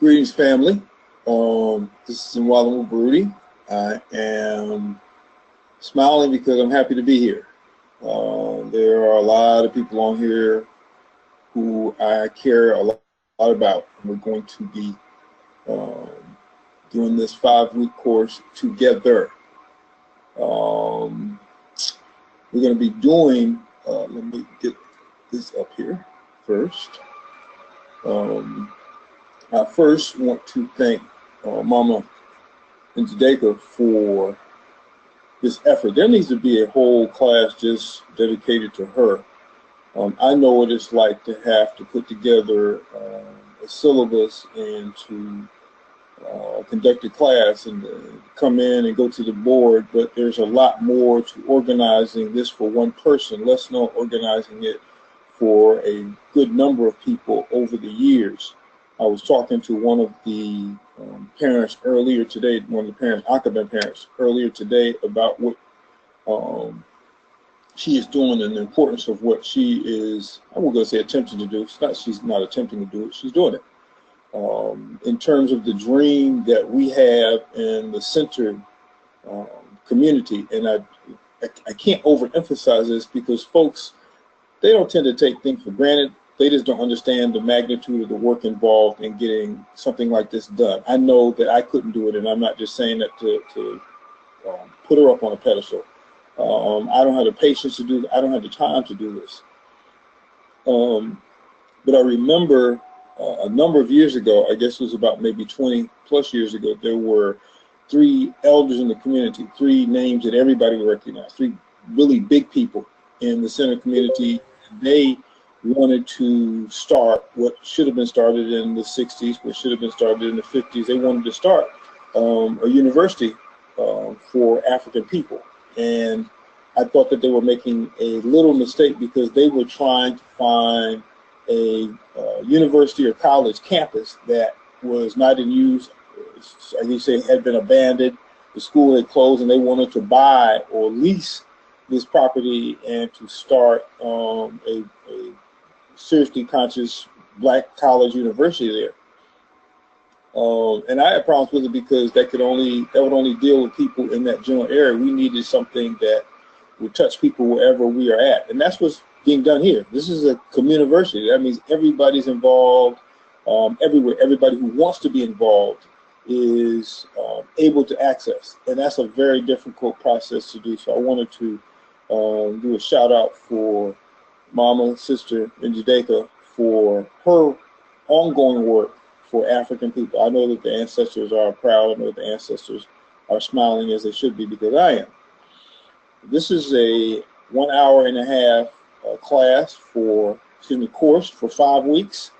Greetings, family. This is Mwalimu Baruti. I am smiling because I'm happy to be here. There are a lot of people on here who I care a lot about. We're going to be doing this 5-week course together. We're going to be doing, let me get this up here first. I first want to thank Mama and Jadeka for this effort. There needs to be a whole class just dedicated to her. I know what it's like to have to put together a syllabus and to conduct a class and come in and go to the board, but there's a lot more to organizing this for one person, less known organizing it for a good number of people over the years. I was talking to one of the parents earlier today, one of the parents, Akaben parents, earlier today about what she is doing and the importance of what she is, I won't go say attempting to do. She's not attempting to do it, she's doing it. In terms of the dream that we have in the center community, and I can't overemphasize this because folks, they don't tend to take things for granted. They just don't understand the magnitude of the work involved in getting something like this done. I know that I couldn't do it, and I'm not just saying that to put her up on a pedestal. I don't have the patience to do it. I don't have the time to do this. But I remember a number of years ago, I guess it was about maybe 20 plus years ago, there were 3 elders in the community, 3 names that everybody would recognize, 3 really big people in the center community. They wanted to start what should have been started in the 60s, what should have been started in the 50s. They wanted to start a university for African people. And I thought that they were making a little mistake because they were trying to find a university or college campus that was not in use, as you say, had been abandoned. The school had closed, and they wanted to buy or lease this property and to start a seriously conscious black college university there. And I had problems with it because that would only deal with people in that general area. We needed something that would touch people wherever we are at, and that's what's being done here. This is a community. That means everybody's involved everywhere. Everybody who wants to be involved is able to access, and that's a very difficult process to do. So I wanted to do a shout out for Mama, Sister, and Jadeka for her ongoing work for African people. I know that the ancestors are proud. I know that the ancestors are smiling as they should be, because I am. This is a 1 hour and a half class course for 5 weeks.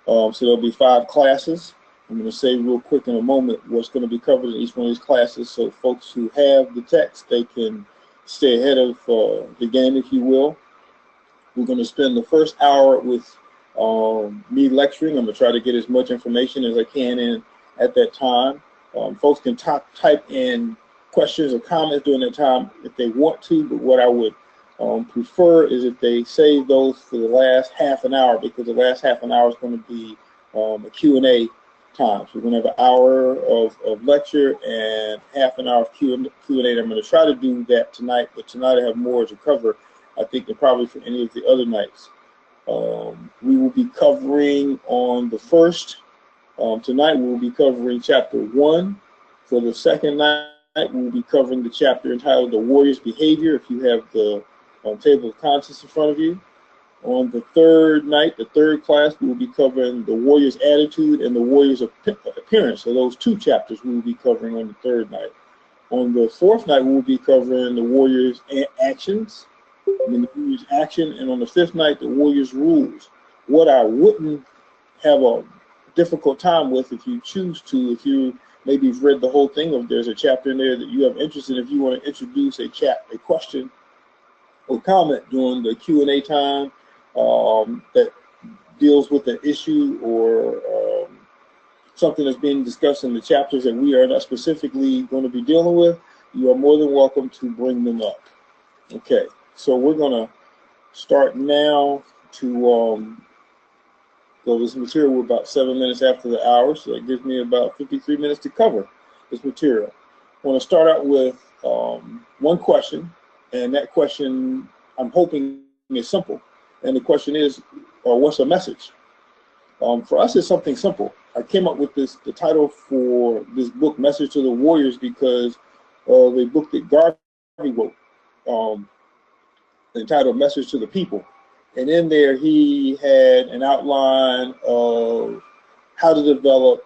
So there'll be 5 classes. I'm going to say real quick in a moment what's going to be covered in each one of these classes, so folks who have the text, they can stay ahead of the game, if you will. We're going to spend the first hour with me lecturing. I'm going to try to get as much information as I can in at that time. Folks can type in questions or comments during that time if they want to, but what I would prefer is if they save those for the last half an hour, because the last half an hour is going to be a Q&A time. So we're going to have an hour of lecture and half an hour of Q&A. I'm going to try to do that tonight, but tonight I have more to cover, I think, than probably for any of the other nights. We will be covering on the first, tonight we will be covering chapter 1. For the second night, we will be covering the chapter entitled The Warrior's Behavior, if you have the table of contents in front of you. On the third night, the third class, we will be covering the warrior's attitude and the warrior's appearance. So those 2 chapters we will be covering on the third night. On the fourth night, we will be covering the warrior's actions, the warrior's action, and on the 5th night, the warrior's rules. What I wouldn't have a difficult time with, if you choose to, if you maybe you've read the whole thing, or there's a chapter in there that you have interest in, if you want to introduce a question or comment during the Q&A time that deals with an issue or something that's being discussed in the chapters that we are not specifically going to be dealing with, you are more than welcome to bring them up. Okay, so we're going to start now to So this material, we're about 7 minutes after the hour, so that gives me about 53 minutes to cover this material. I want to start out with one question, and that question I'm hoping is simple. And the question is, what's the message? For us, it's something simple. I came up with the title for this book, Message to the Warriors, because of a book that Garvey wrote, entitled Message to the People. And in there, he had an outline of how to develop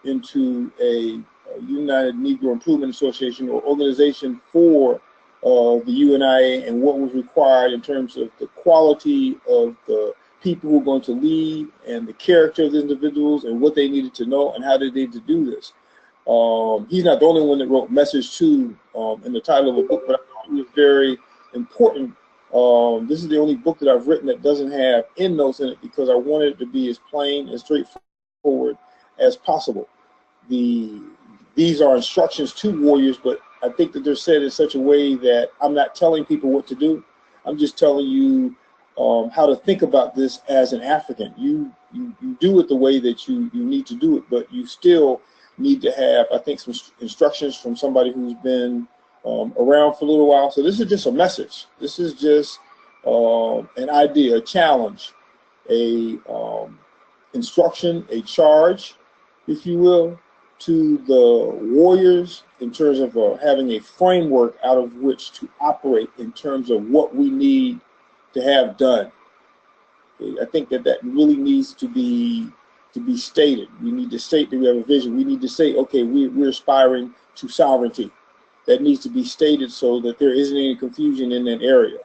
into a United Negro Improvement Association, or organization for the UNIA, and what was required in terms of the quality of the people who are going to lead and the character of the individuals and what they needed to know and how they needed to do this. He's not the only one that wrote Message to in the title of a book, but I thought it was very important. This is the only book that I've written that doesn't have endnotes in it, because I wanted it to be as plain and straightforward as possible. These are instructions to warriors, but I think that they're said in such a way that I'm not telling people what to do. I'm just telling you how to think about this as an African. You do it the way that you need to do it, but you still need to have, I think, some instructions from somebody who's been around for a little while. So this is just a message. This is just an idea, a challenge, a instruction, a charge, if you will, to the warriors in terms of having a framework out of which to operate in terms of what we need to have done. I think that really needs to be stated. We need to state that we have a vision. We need to say, okay, we're aspiring to sovereignty. That needs to be stated so that there isn't any confusion in that area.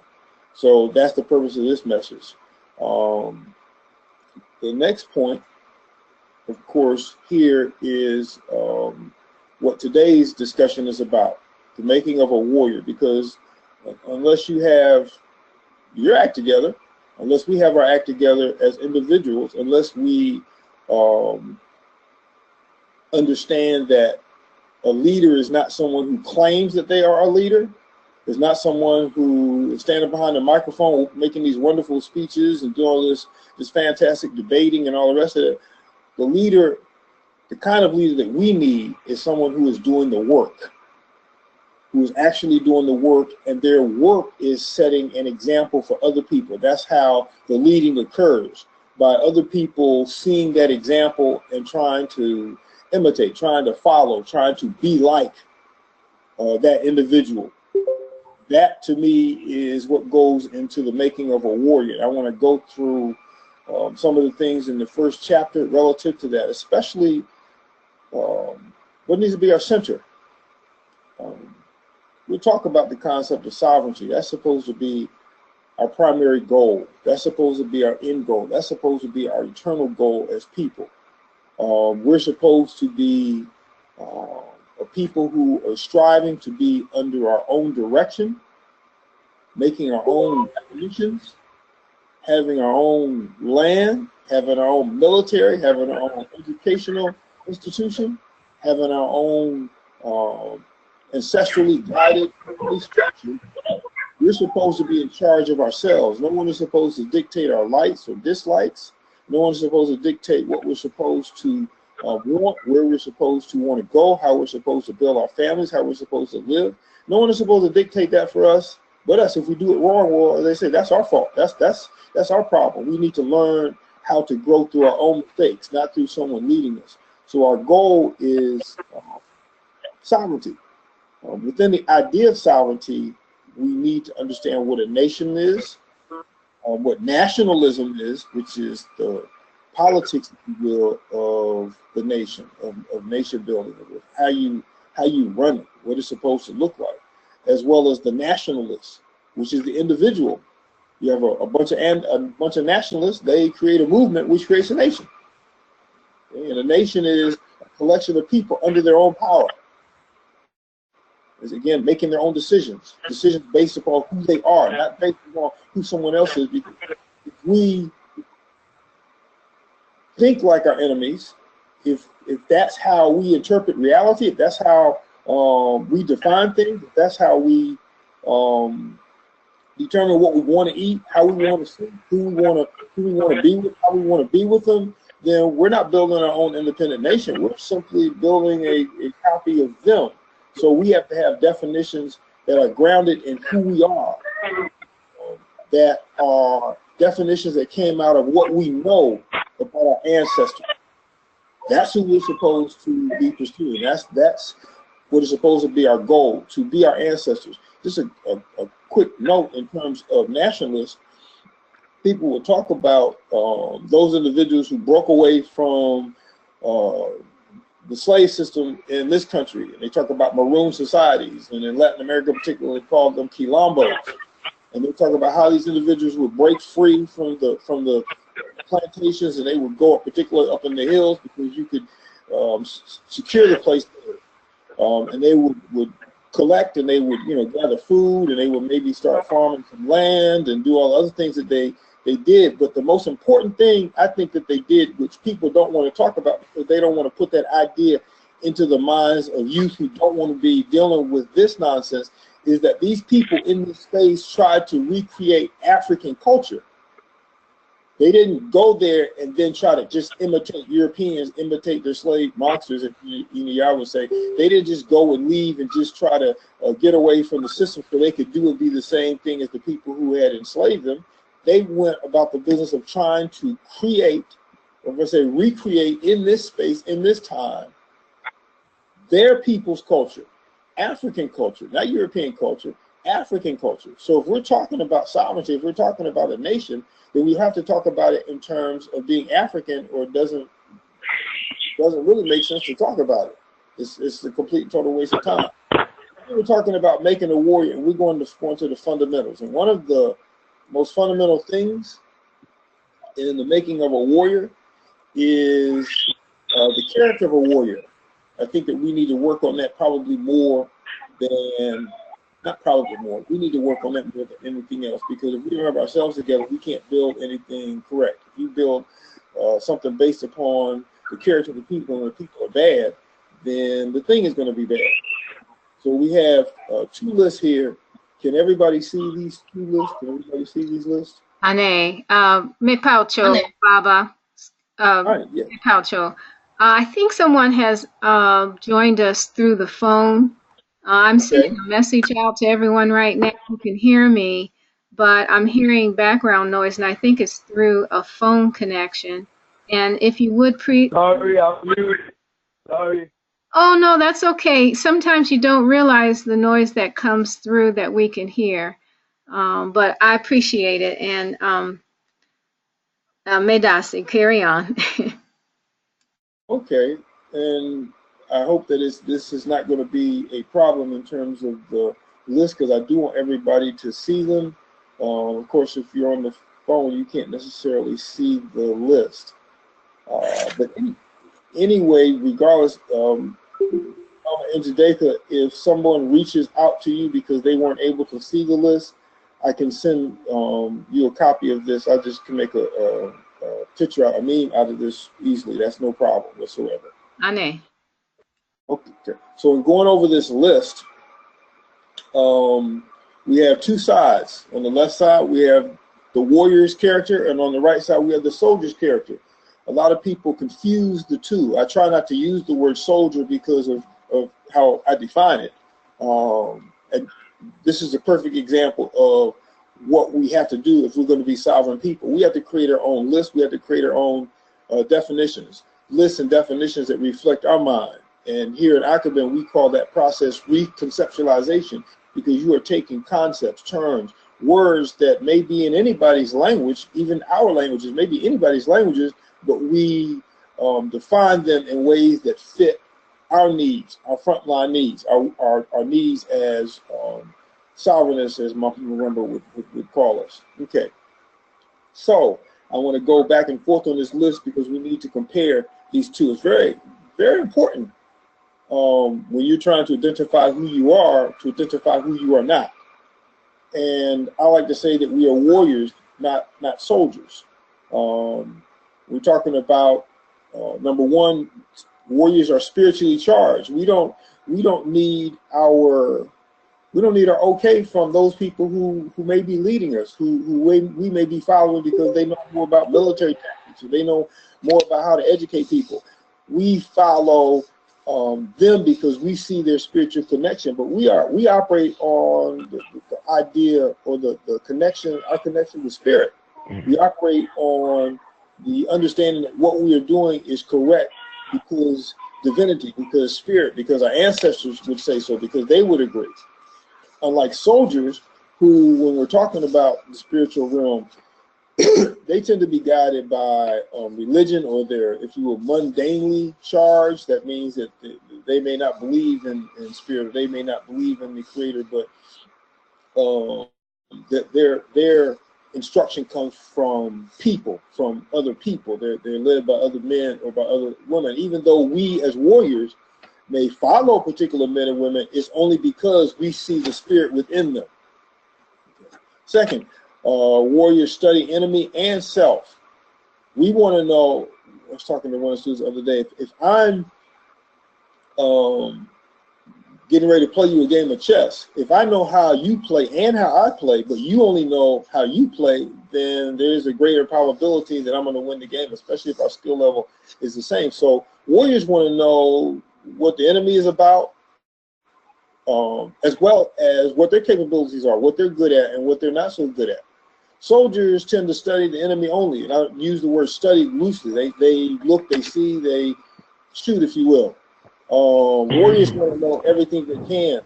So that's the purpose of this message. The next point, of course, here is what today's discussion is about, the making of a warrior, because unless you have your act together, unless we have our act together as individuals, unless we understand that a leader is not someone who claims that they are a leader, is not someone who is standing behind the microphone making these wonderful speeches and doing all this fantastic debating and all the rest of it. The leader, the kind of leader that we need, is someone who is doing the work, who is actually doing the work, and their work is setting an example for other people. That's how the leading occurs, by other people seeing that example and trying to imitate, trying to follow, trying to be like that individual. That, to me, is what goes into the making of a warrior. I want to go through some of the things in the first chapter relative to that, especially what needs to be our center. We'll talk about the concept of sovereignty. That's supposed to be our primary goal. That's supposed to be our end goal. That's supposed to be our eternal goal as people. We're supposed to be a people who are striving to be under our own direction, making our own definitions, having our own land, having our own military, having our own educational institution, having our own ancestrally guided structure. We're supposed to be in charge of ourselves. No one is supposed to dictate our likes or dislikes. No one's supposed to dictate what we're supposed to want, where we're supposed to want to go, how we're supposed to build our families, how we're supposed to live. No one is supposed to dictate that for us but us. If we do it wrong, well, they say that's our fault. That's our problem. We need to learn how to grow through our own mistakes, not through someone leading us. So our goal is sovereignty. Within the idea of sovereignty, we need to understand what a nation is, what nationalism is, which is the politics, if you will, of the nation, of nation building, of how you run it, what it's supposed to look like, as well as the nationalist, which is the individual. You have a bunch of nationalists. They create a movement which creates a nation. And a nation is a collection of people under their own power. Is again making their own decisions based upon who they are, not based upon who someone else is. Because if we think like our enemies, if that's how we interpret reality, if that's how we define things, if that's how we determine what we want to eat, how we want to sleep, who we want to be with, how we want to be with them, then we're not building our own independent nation. We're simply building a copy of them. So we have to have definitions that are grounded in who we are, that are definitions that came out of what we know about our ancestors. That's who we're supposed to be pursuing. That's what is supposed to be our goal, to be our ancestors. Just a quick note in terms of nationalists. People will talk about those individuals who broke away from the slave system in this country. And they talk about maroon societies, and in Latin America particularly called them quilombos. And they talk about how these individuals would break free from the plantations, and they would go up, particularly up in the hills, because you could secure the place there. And they would collect, and they would, you know, gather food, and they would maybe start farming some land and do all the other things that they did. But the most important thing I think that they did, which people don't want to talk about because they don't want to put that idea into the minds of youth who don't want to be dealing with this nonsense, is that these people in this space tried to recreate African culture. They didn't go there and then try to just imitate Europeans, imitate their slave monsters, if y'all would say. They didn't just go and leave and just try to get away from the system so they could do and be the same thing as the people who had enslaved them. They went about the business of trying to create, or if I say recreate in this space, in this time, their people's culture, African culture, not European culture, African culture. So if we're talking about sovereignty, if we're talking about a nation, then we have to talk about it in terms of being African, or it doesn't really make sense to talk about it. It's a complete and total waste of time. We're talking about making a warrior, and we're going to go into the fundamentals. And one of the most fundamental things in the making of a warrior is the character of a warrior. I think that we need to work on that probably more than, not probably more, we need to work on that more than anything else, because if we don't have ourselves together, we can't build anything correct. If you build something based upon the character of the people, and the people are bad, then the thing is going to be bad. So we have two lists here. Can everybody see these two lists? Can everybody see these lists? Ane, me paucho, Baba. Right, yeah. Me paucho. I think someone has joined us through the phone. I'm sending a message out to everyone right now who can hear me, but I'm hearing background noise, and I think it's through a phone connection. And if you would Sorry, I'm muted. Sorry. Oh, no, that's okay. Sometimes you don't realize the noise that comes through that we can hear. But I appreciate it. And Medasi, carry on. Okay. And I hope that this is not going to be a problem in terms of the list, because I do want everybody to see them. Of course, if you're on the phone, you can't necessarily see the list. But anyway, regardless, in Judaica, if someone reaches out to you because they weren't able to see the list, I can send you a copy of this. I just can make a picture, a meme out of this easily. That's no problem whatsoever. Ane. Okay, so in going over this list, we have two sides. On the left side, we have the warrior's character, and on the right side, we have the soldier's character. A lot of people confuse the two. I try not to use the word soldier because of how I define it. And this is a perfect example of what we have to do if we're going to be sovereign people. We have to create our own list. We have to create our own definitions, lists and definitions that reflect our mind. And here at Akaben, we call that process reconceptualization, because you are taking concepts, terms, words that may be in anybody's language, even our languages, maybe anybody's languages, but we define them in ways that fit our needs, our frontline needs, our needs as sovereignists, as Mwalimu would call us. Okay, so I want to go back and forth on this list because we need to compare these two. It's very, very important when you're trying to identify who you are, to identify who you are not. And I like to say that we are warriors, not soldiers. We're talking about number one, warriors are spiritually charged. We don't need our We don't need our okay from those people who may be leading us, who we may be following because they know more about military tactics, or they know more about how to educate people. We follow them because we see their spiritual connection, but we operate on the idea or the connection, our connection with spirit. We operate on the understanding that what we are doing is correct because divinity, because spirit, because our ancestors would say so, because they would agree. Unlike soldiers who, when we're talking about the spiritual realm, they tend to be guided by religion, or they're, if you will, mundanely charged. That means that they may not believe in spirit, or they may not believe in the creator, but that their instruction comes from people, from other people. They're led by other men or by other women. Even though we as warriors may follow particular men and women, it's only because we see the spirit within them. Second, warriors study enemy and self. We want to know, I was talking to one of the students the other day, if I'm getting ready to play you a game of chess, if I know how you play and how I play, but you only know how you play, then there's a greater probability that I'm going to win the game, especially if our skill level is the same. So warriors want to know what the enemy is about, as well as what their capabilities are, what they're good at and what they're not so good at. Soldiers tend to study the enemy only, and I use the word study loosely. They look, they see, they shoot, if you will. Warriors want to know everything they can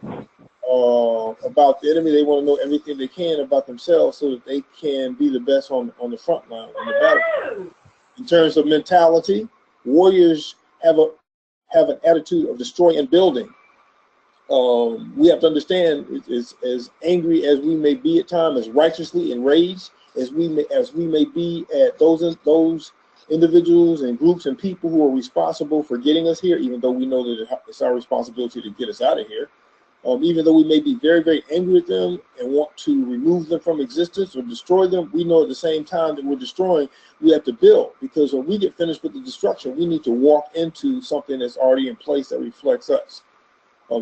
about the enemy. They want to know everything they can about themselves so that they can be the best on the front line, on the battlefield. In terms of mentality, warriors have an attitude of destroying and building. We have to understand, as angry as we may be at times, as righteously enraged as we may be at those individuals and groups and people who are responsible for getting us here, even though we know that it's our responsibility to get us out of here. Even though we may be very, very angry at them and want to remove them from existence or destroy them, we know at the same time that we're destroying, we have to build, because when we get finished with the destruction, we need to walk into something that's already in place that reflects us.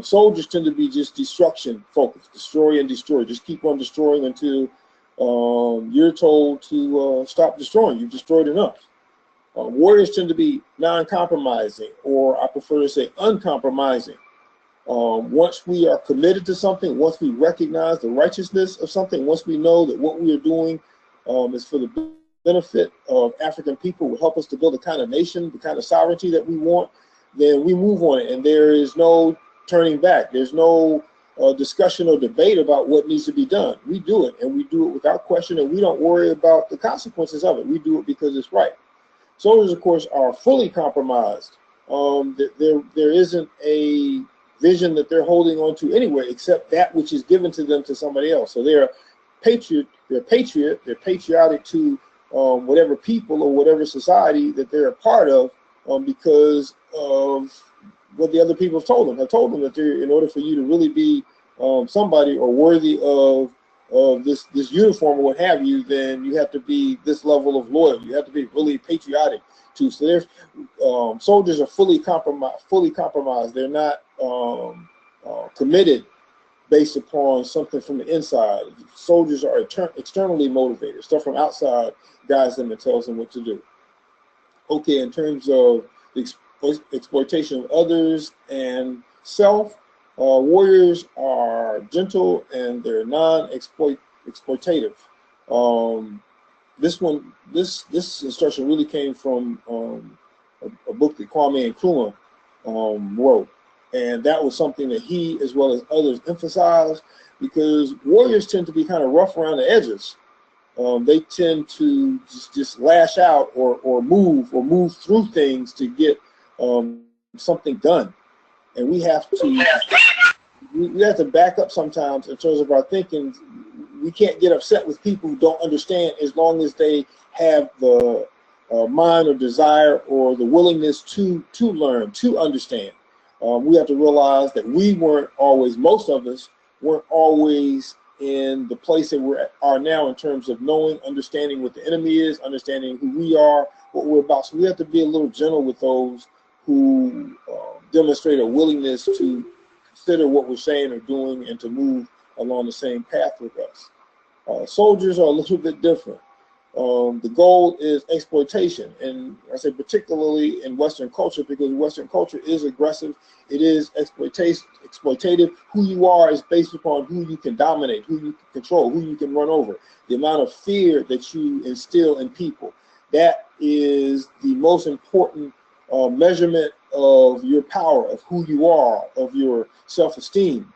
Soldiers tend to be just destruction focused, destroy and destroy. Just keep on destroying until you're told to stop destroying. You've destroyed enough. Warriors tend to be non-compromising, or I prefer to say uncompromising. Once we are committed to something, once we recognize the righteousness of something, once we know that what we are doing is for the benefit of African people, will help us to build the kind of nation, the kind of sovereignty that we want, then we move on it, and there is no turning back. There's no discussion or debate about what needs to be done. We do it, and we do it without question, and we don't worry about the consequences of it. We do it because it's right. Soldiers, of course, are fully compromised. There isn't a vision that they're holding on to anyway, except that which is given to them to somebody else. So they're patriot, they're patriotic to whatever people or whatever society that they're a part of, because of what the other people have told them that in order for you to really be somebody or worthy of this uniform or what have you, then you have to be this level of loyal. You have to be really patriotic too. So there's soldiers are fully compromised. They're not committed based upon something from the inside. Soldiers are externally motivated. Stuff from outside guides them and tells them what to do. Okay, in terms of the exploitation of others and self, warriors are gentle and they're non-exploitative. This instruction really came from a book that Kwame Nkrumah wrote, and that was something that he, as well as others, emphasized, because warriors tend to be kind of rough around the edges. They tend to just lash out or move through things to get something done, and we have to back up sometimes in terms of our thinking. We can't get upset with people who don't understand, as long as they have the mind or desire or the willingness to learn, to understand. We have to realize that most of us weren't always in the place that we are now in terms of knowing, understanding what the enemy is, understanding who we are, what we're about. So we have to be a little gentle with those who demonstrate a willingness to consider what we're saying or doing and to move along the same path with us. Soldiers are a little bit different. The goal is exploitation, and I say particularly in Western culture, because Western culture is aggressive. It is exploitative. Who you are is based upon who you can dominate, who you can control, who you can run over. The amount of fear that you instill in people. That is the most important measurement of your power, of who you are, of your self-esteem.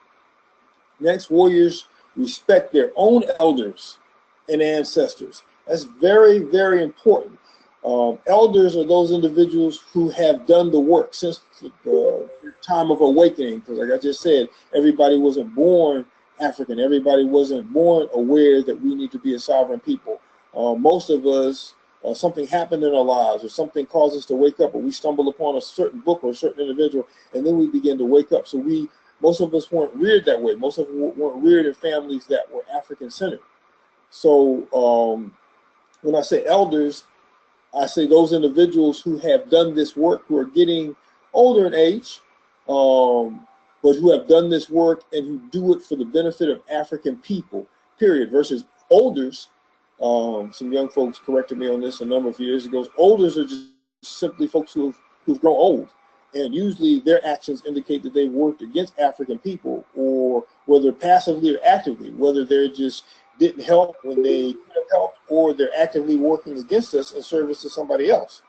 Next, warriors respect their own elders and ancestors. That's very, very important. Elders are those individuals who have done the work since the time of awakening, because like I just said, everybody wasn't born African. Everybody wasn't born aware that we need to be a sovereign people. Most of us, something happened in our lives, or something caused us to wake up, or we stumbled upon a certain book or a certain individual, and then we begin to wake up. So most of us weren't reared that way. Most of us weren't reared in families that were African-centered. So when I say elders, I say those individuals who have done this work, who are getting older in age, but who have done this work and who do it for the benefit of African people, period, versus olders. Some young folks corrected me on this a number of years ago. Olders are just simply folks who've grown old, and usually their actions indicate that they've worked against African people, or whether passively or actively, whether they're just didn't help when they could have helped, or they're actively working against us in service to somebody else.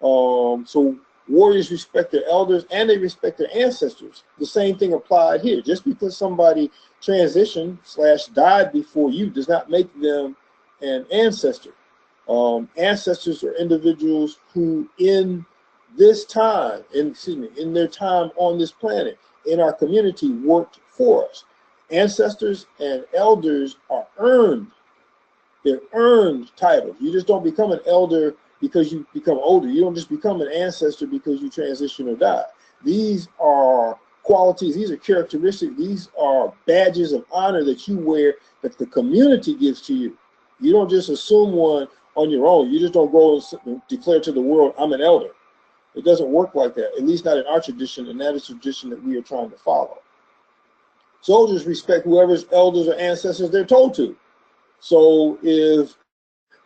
So warriors respect their elders and they respect their ancestors. The same thing applied here. Just because somebody transitioned / died before you does not make them an ancestor. Ancestors are individuals who in this time, in their time on this planet, in our community, worked for us. Ancestors and elders are earned. They're earned titles. You just don't become an elder because you become older. You don't just become an ancestor because you transition or die. These are qualities, these are characteristics, these are badges of honor that you wear, that the community gives to you. You don't just assume one on your own. You just don't go and declare to the world, I'm an elder. It doesn't work like that, at least not in our tradition, and that is the tradition that we are trying to follow. Soldiers respect whoever's elders or ancestors they're told to. So if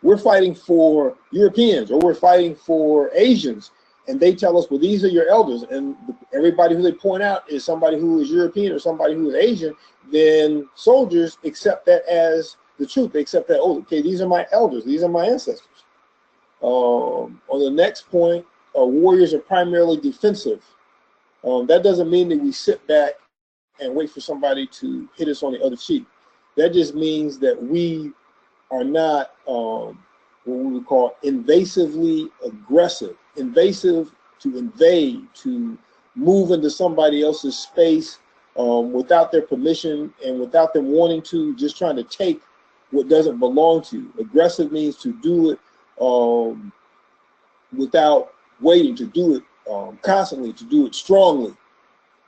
we're fighting for Europeans or we're fighting for Asians, and they tell us, well, these are your elders, and everybody who they point out is somebody who is European or somebody who is Asian, then soldiers accept that as the truth. They accept that, oh, okay, these are my elders, these are my ancestors. On the next point, warriors are primarily defensive. That doesn't mean that we sit back and wait for somebody to hit us on the other cheek. That just means that we are not what we would call invasively aggressive. Invasive, to invade, to move into somebody else's space without their permission and without them wanting to, just trying to take what doesn't belong to you. Aggressive means to do it without waiting, to do it constantly, to do it strongly,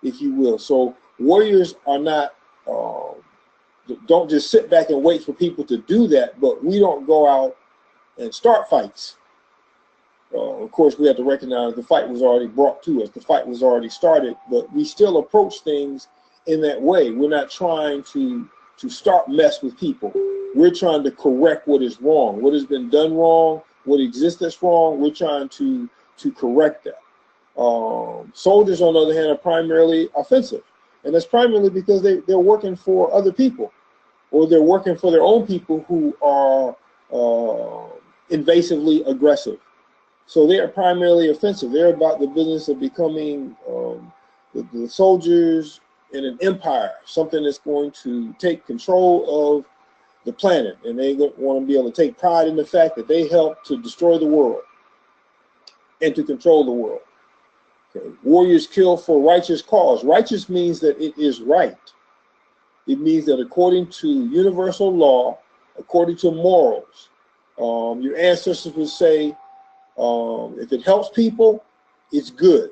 if you will. So warriors are not, don't just sit back and wait for people to do that, but we don't go out and start fights. Of course, we have to recognize the fight was already brought to us. The fight was already started, but we still approach things in that way. We're not trying to start mess with people. We're trying to correct what is wrong, what has been done wrong, what exists that's wrong. We're trying to correct that. Soldiers, on the other hand, are primarily offensive, and that's primarily because they're working for other people, or they're working for their own people who are invasively aggressive. So they are primarily offensive. They're about the business of becoming the soldiers in an empire, something that's going to take control of the planet, and they want to be able to take pride in the fact that they helped to destroy the world and to control the world. Okay. Warriors kill for righteous cause. Righteous means that it is right. It means that according to universal law, according to morals, your ancestors would say, if it helps people, it's good.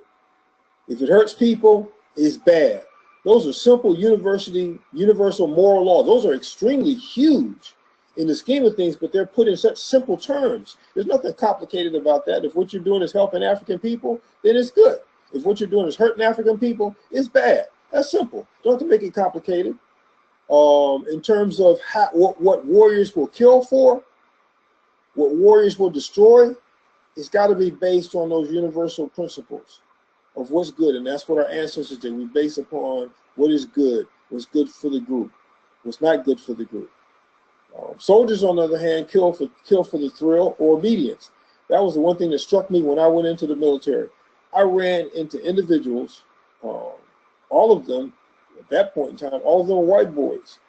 If it hurts people, it's bad. Those are simple universal moral laws. Those are extremely huge in the scheme of things, but they're put in such simple terms. There's nothing complicated about that. If what you're doing is helping African people, then it's good. If what you're doing is hurting African people, it's bad. That's simple. Don't have to make it complicated. In terms of what warriors will kill for, what warriors will destroy, it's got to be based on those universal principles of what's good. And that's what our ancestors did. We base upon what is good, what's good for the group, what's not good for the group. Soldiers, on the other hand, kill for the thrill or obedience. That was the one thing that struck me when I went into the military. I ran into individuals, all of them, at that point in time, all of them were white boys,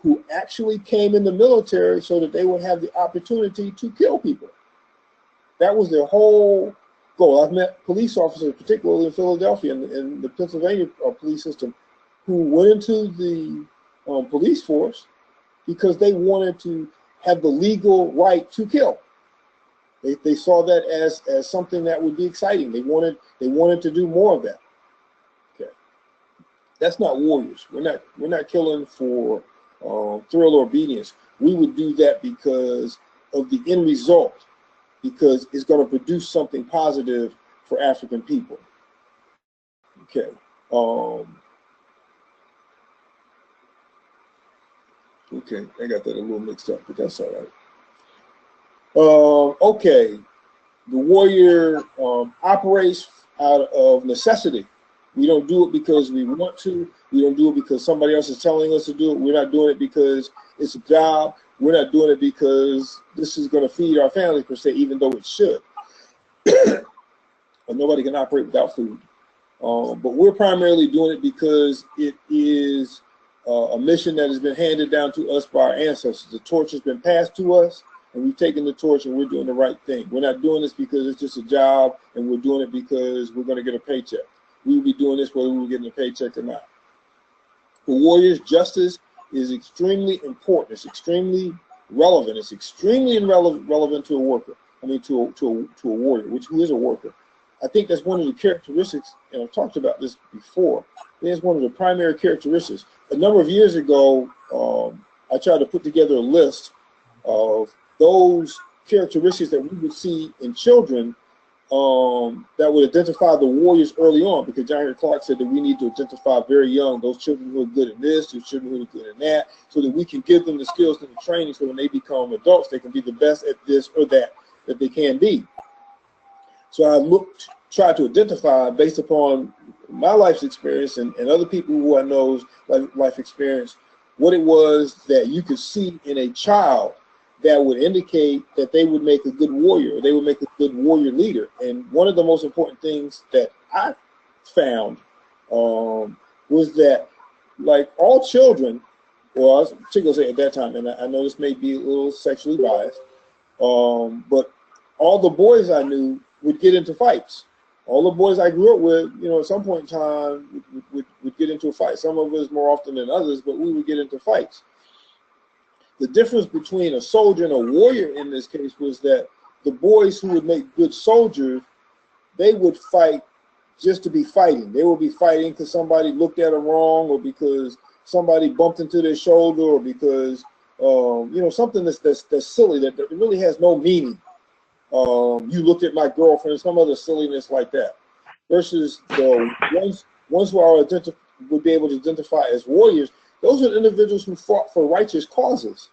who actually came in the military so that they would have the opportunity to kill people. That was their whole goal. I've met police officers, particularly in Philadelphia, in the Pennsylvania police system, who went into the police force because they wanted to have the legal right to kill. They saw that as something that would be exciting. They wanted to do more of that. Okay, that's not warriors. We're not killing for thrill or obedience. We would do that because of the end result, because it's going to produce something positive for African people. Okay. Okay, I got that a little mixed up, but that's all right. Okay, the warrior operates out of necessity. We don't do it because we want to. We don't do it because somebody else is telling us to do it. We're not doing it because it's a job. We're not doing it because this is going to feed our family, per se, even though it should. But nobody can operate without food. But we're primarily doing it because it is a mission that has been handed down to us by our ancestors. The torch has been passed to us, and we've taken the torch and we're doing the right thing. We're not doing this because it's just a job, and we're doing it because we're going to get a paycheck. We will be doing this whether we're getting a paycheck or not. For warriors, justice is extremely important. It's extremely relevant. It's extremely relevant to a worker. I mean, to a warrior, who is a worker. I think that's one of the characteristics, and I've talked about this before. It's one of the primary characteristics. A number of years ago, I tried to put together a list of those characteristics that we would see in children that would identify the warriors early on, because John Henry Clark said that we need to identify very young those children who are good at this, those children who are good at that, so that we can give them the skills and the training so when they become adults, they can be the best at this or that they can be. So I tried to identify, based upon my life's experience and other people who I know's life experience, what it was that you could see in a child that would indicate that they would make a good warrior, or they would make a good warrior leader. And one of the most important things that I found was that, like all children, well, I was particularly saying at that time, and I know this may be a little sexually biased, but all the boys I knew would get into fights. All the boys I grew up with, at some point in time, would get into a fight. Some of us more often than others, but we would get into fights. The difference between a soldier and a warrior in this case was that the boys who would make good soldiers, they would fight just to be fighting. They would be fighting because somebody looked at them wrong, or because somebody bumped into their shoulder, or because something that's silly, that really has no meaning. You looked at my girlfriend, some other silliness like that. Versus the ones who would be able to identify as warriors, those are individuals who fought for righteous causes.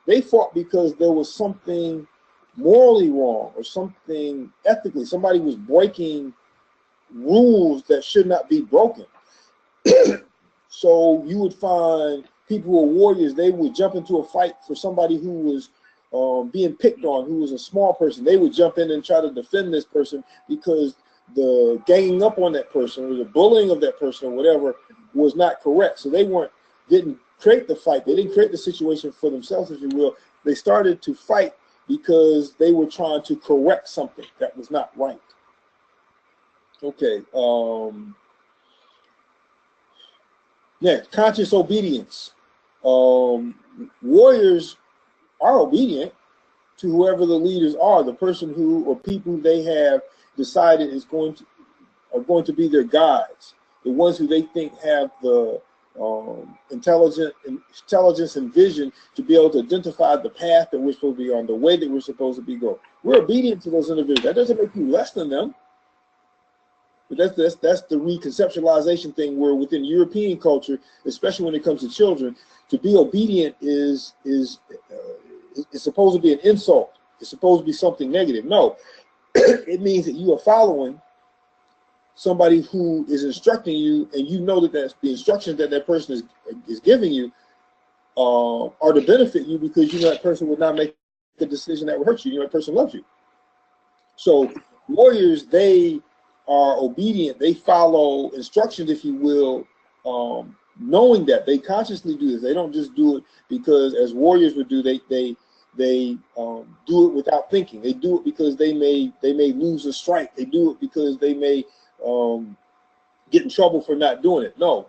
They fought because there was something morally wrong, or something ethically. Somebody was breaking rules that should not be broken. So you would find people who are warriors, they would jump into a fight for somebody who was being picked on, who was a small person. They would jump in and try to defend this person because the ganging up on that person, or the bullying of that person, or whatever, was not correct. So they didn't create the fight. They didn't create the situation for themselves, if you will. They started to fight because they were trying to correct something that was not right. Okay. Next, conscious obedience. Warriors are obedient to whoever the leaders are, the person who or people they have decided are going to be their guides, the ones who they think have the intelligence and vision to be able to identify the path that we're supposed to be on, the way that we're supposed to be going. We're obedient to those individuals. That doesn't make you less than them. But that's the reconceptualization thing, where within European culture, especially when it comes to children, to be obedient is supposed to be an insult. It's supposed to be something negative. No, it means that you are following somebody who is instructing you, and you know that that's the instructions that that person is giving you are to benefit you, because you know that person would not make a decision that would hurt you. You know that person loves you. So warriors, they are obedient. They follow instructions, if you will, knowing that they consciously do this. They don't just do it because, as warriors would do, they do it without thinking. They do it because they may lose a strike. They do it because they may get in trouble for not doing it. No,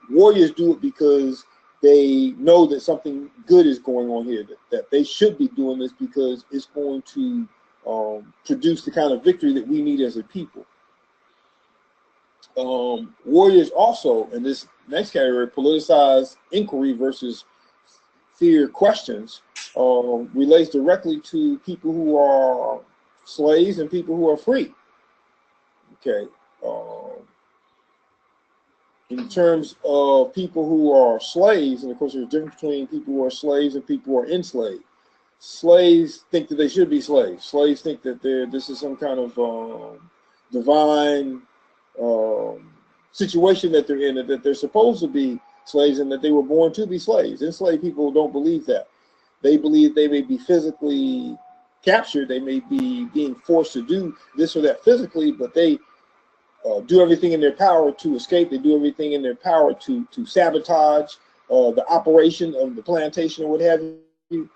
warriors do it because they know that something good is going on here, that they should be doing this because it's going to produce the kind of victory that we need as a people. Warriors also, in this next category, politicize inquiry versus fear questions, relates directly to people who are slaves and people who are free. Okay. In terms of people who are slaves, and of course there's a difference between people who are slaves and people who are enslaved. Slaves think that they should be slaves. Slaves think that this is some kind of divine situation that they're in, that they're supposed to be slaves and that they were born to be slaves. Enslaved people don't believe that. They believe they may be physically captured, they may be being forced to do this or that physically, but they do everything in their power to escape. They do everything in their power to sabotage the operation of the plantation or what have you.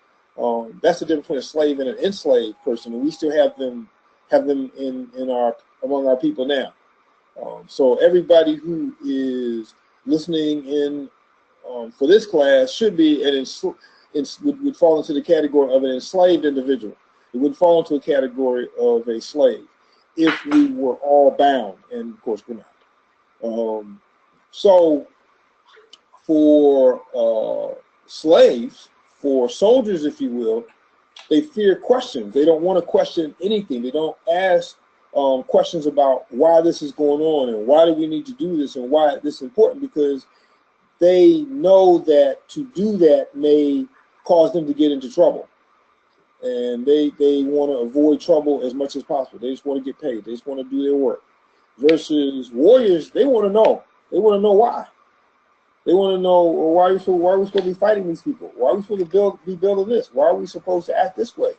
That's the difference between a slave and an enslaved person, and we still have them among our people now. So everybody who is listening in for this class should be would fall into the category of an enslaved individual. It would fall into a category of a slave if we were all bound, and of course we're not. So for slaves, for soldiers, if you will, they fear questions. They don't want to question anything. They don't ask questions about why this is going on and why do we need to do this and why this is important, because they know that to do that may cause them to get into trouble. And they want to avoid trouble as much as possible. They just want to get paid. They just want to do their work. Versus warriors, they want to know. They want to know why. They want to know, well, why are we supposed to be fighting these people? Why are we supposed to be building this? Why are we supposed to act this way?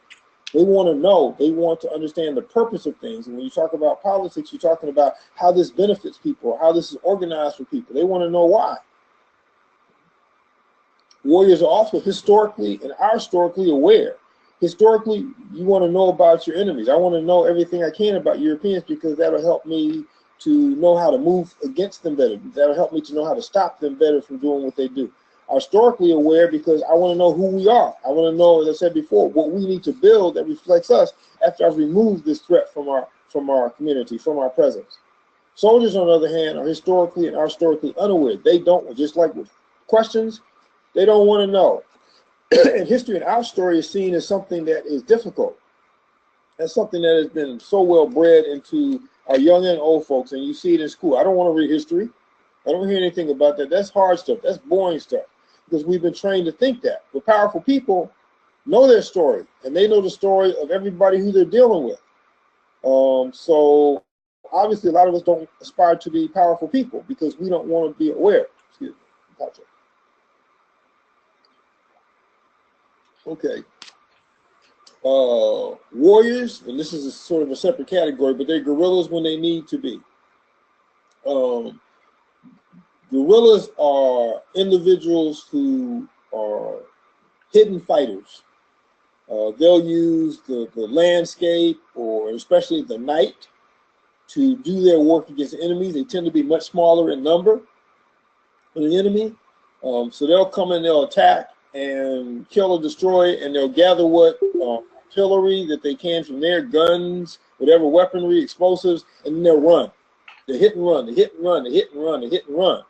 They want to know. They want to understand the purpose of things. And when you talk about politics, you're talking about how this benefits people, how this is organized for people. They want to know why. Warriors are also historically and historically aware. Historically, you want to know about your enemies. I want to know everything I can about Europeans, because that'll help me to know how to move against them better. That'll help me to know how to stop them better from doing what they do. I'm historically aware because I want to know who we are. I want to know, as I said before, what we need to build that reflects us after I've removed this threat from our community, from our presence. Soldiers, on the other hand, are historically and historically unaware. They don't, just like with questions, they don't want to know. And history and our story is seen as something that is difficult. That's something that has been so well bred into our young and old folks, and you see it in school. I don't want to read history. I don't hear anything about that. That's hard stuff. That's boring stuff, because we've been trained to think that. But powerful people know their story, and they know the story of everybody who they're dealing with. So obviously, a lot of us don't aspire to be powerful people because we don't want to be aware. Excuse me. Patrick. Okay. Warriors, and this is sort of a separate category, but they're guerrillas when they need to be. Guerrillas are individuals who are hidden fighters. They'll use the landscape, or especially the night, to do their work against enemies. They tend to be much smaller in number than the enemy. So they'll come in, they'll attack and kill or destroy, and they'll gather what artillery that they can from their guns, whatever weaponry, explosives, and then they'll run. They hit and run, they hit and run, they hit and run, they hit and run.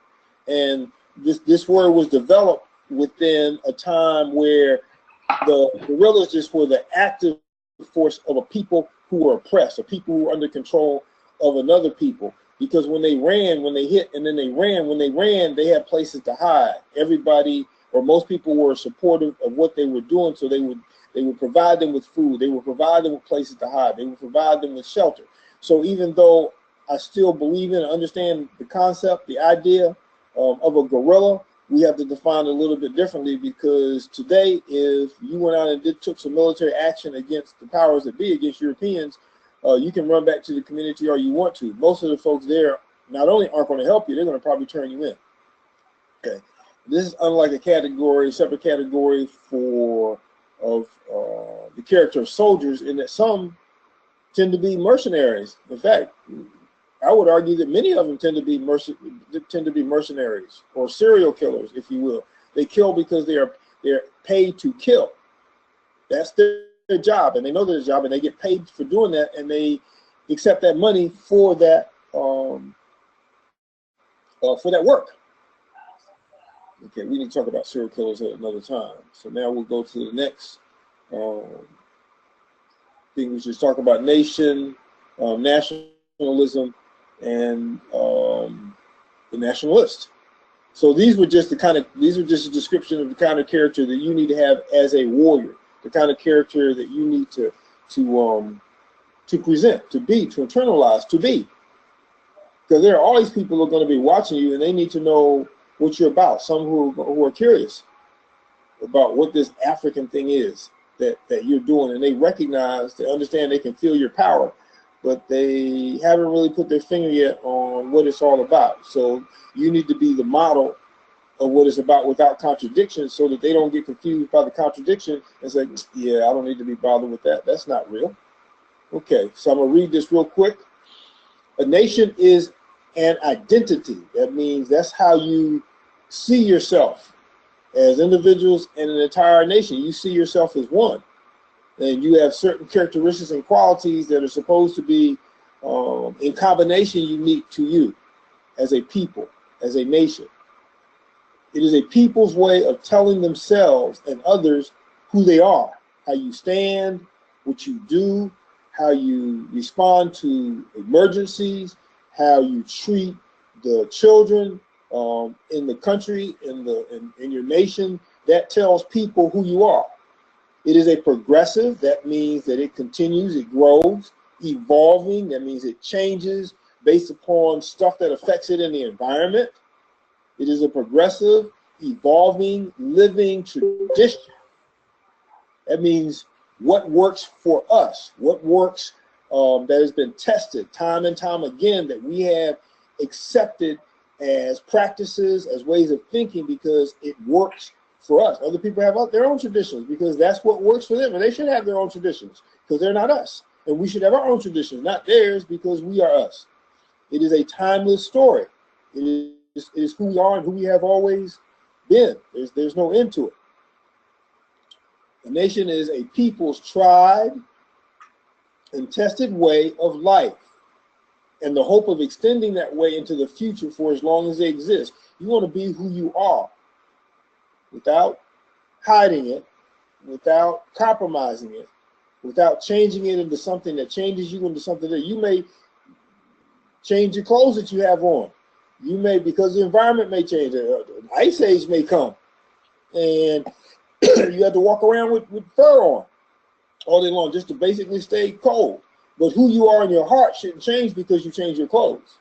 And this word was developed within a time where the guerrillas just were the active force of a people who were oppressed, or people who were under control of another people, because when they ran, when they hit, and then they ran, when they ran, they had places to hide. Everybody, or most people, were supportive of what they were doing, so they would provide them with food, they would provide them with places to hide, they would provide them with shelter. So even though I still believe in and understand the concept, the idea of a guerrilla, we have to define it a little bit differently, because today, if you went out and took some military action against the powers that be, against Europeans, you can run back to the community all you want to. Most of the folks there not only aren't going to help you, they're going to probably turn you in. Okay, this is unlike a category, separate category of the character of soldiers, in that some tend to be mercenaries. In fact, I would argue that many of them tend to be mercenaries or serial killers, if you will. They kill because they're paid to kill. That's their job, and they know their job, and they get paid for doing that, and they accept that money for that work. Okay, we need to talk about serial killers at another time. So now we'll go to the next thing, which is talk about nation, nationalism, and the nationalist. So these were just a description of the kind of character that you need to have as a warrior, the kind of character that you need to present, to be, to internalize, to be. Because there are all these people who are going to be watching you, and they need to know what you're about. Some who are curious about what this African thing is that you're doing, and they recognize, they understand, they can feel your power, but they haven't really put their finger yet on what it's all about. So you need to be the model of what it's about without contradiction, so that they don't get confused by the contradiction and say, yeah, I don't need to be bothered with that. That's not real. Okay, so I'm going to read this real quick. A nation is an identity. That means that's how you see yourself as individuals and an entire nation. You see yourself as one. And you have certain characteristics and qualities that are supposed to be in combination unique to you as a people, as a nation. It is a people's way of telling themselves and others who they are, how you stand, what you do, how you respond to emergencies, how you treat the children in the country, in your nation. That tells people who you are. It is a progressive. That means that it continues, it grows. Evolving, that means it changes based upon stuff that affects it in the environment. It is a progressive, evolving, living tradition. That means what works for us, what works that has been tested time and time again, that we have accepted as practices, as ways of thinking, because it works for us. Other people have their own traditions because that's what works for them, and they should have their own traditions because they're not us. And we should have our own traditions, not theirs, because we are us. It is a timeless story. It is who we are and who we have always been. There's no end to it. A nation is a people's tried and tested way of life, and the hope of extending that way into the future for as long as they exist. You want to be who you are without hiding it, without compromising it, without changing it into something that changes you into something that you may change your clothes that you have on. You may, because the environment may change. An ice age may come, and you have to walk around with fur on all day long just to basically stay cold. But who you are in your heart shouldn't change because you change your clothes.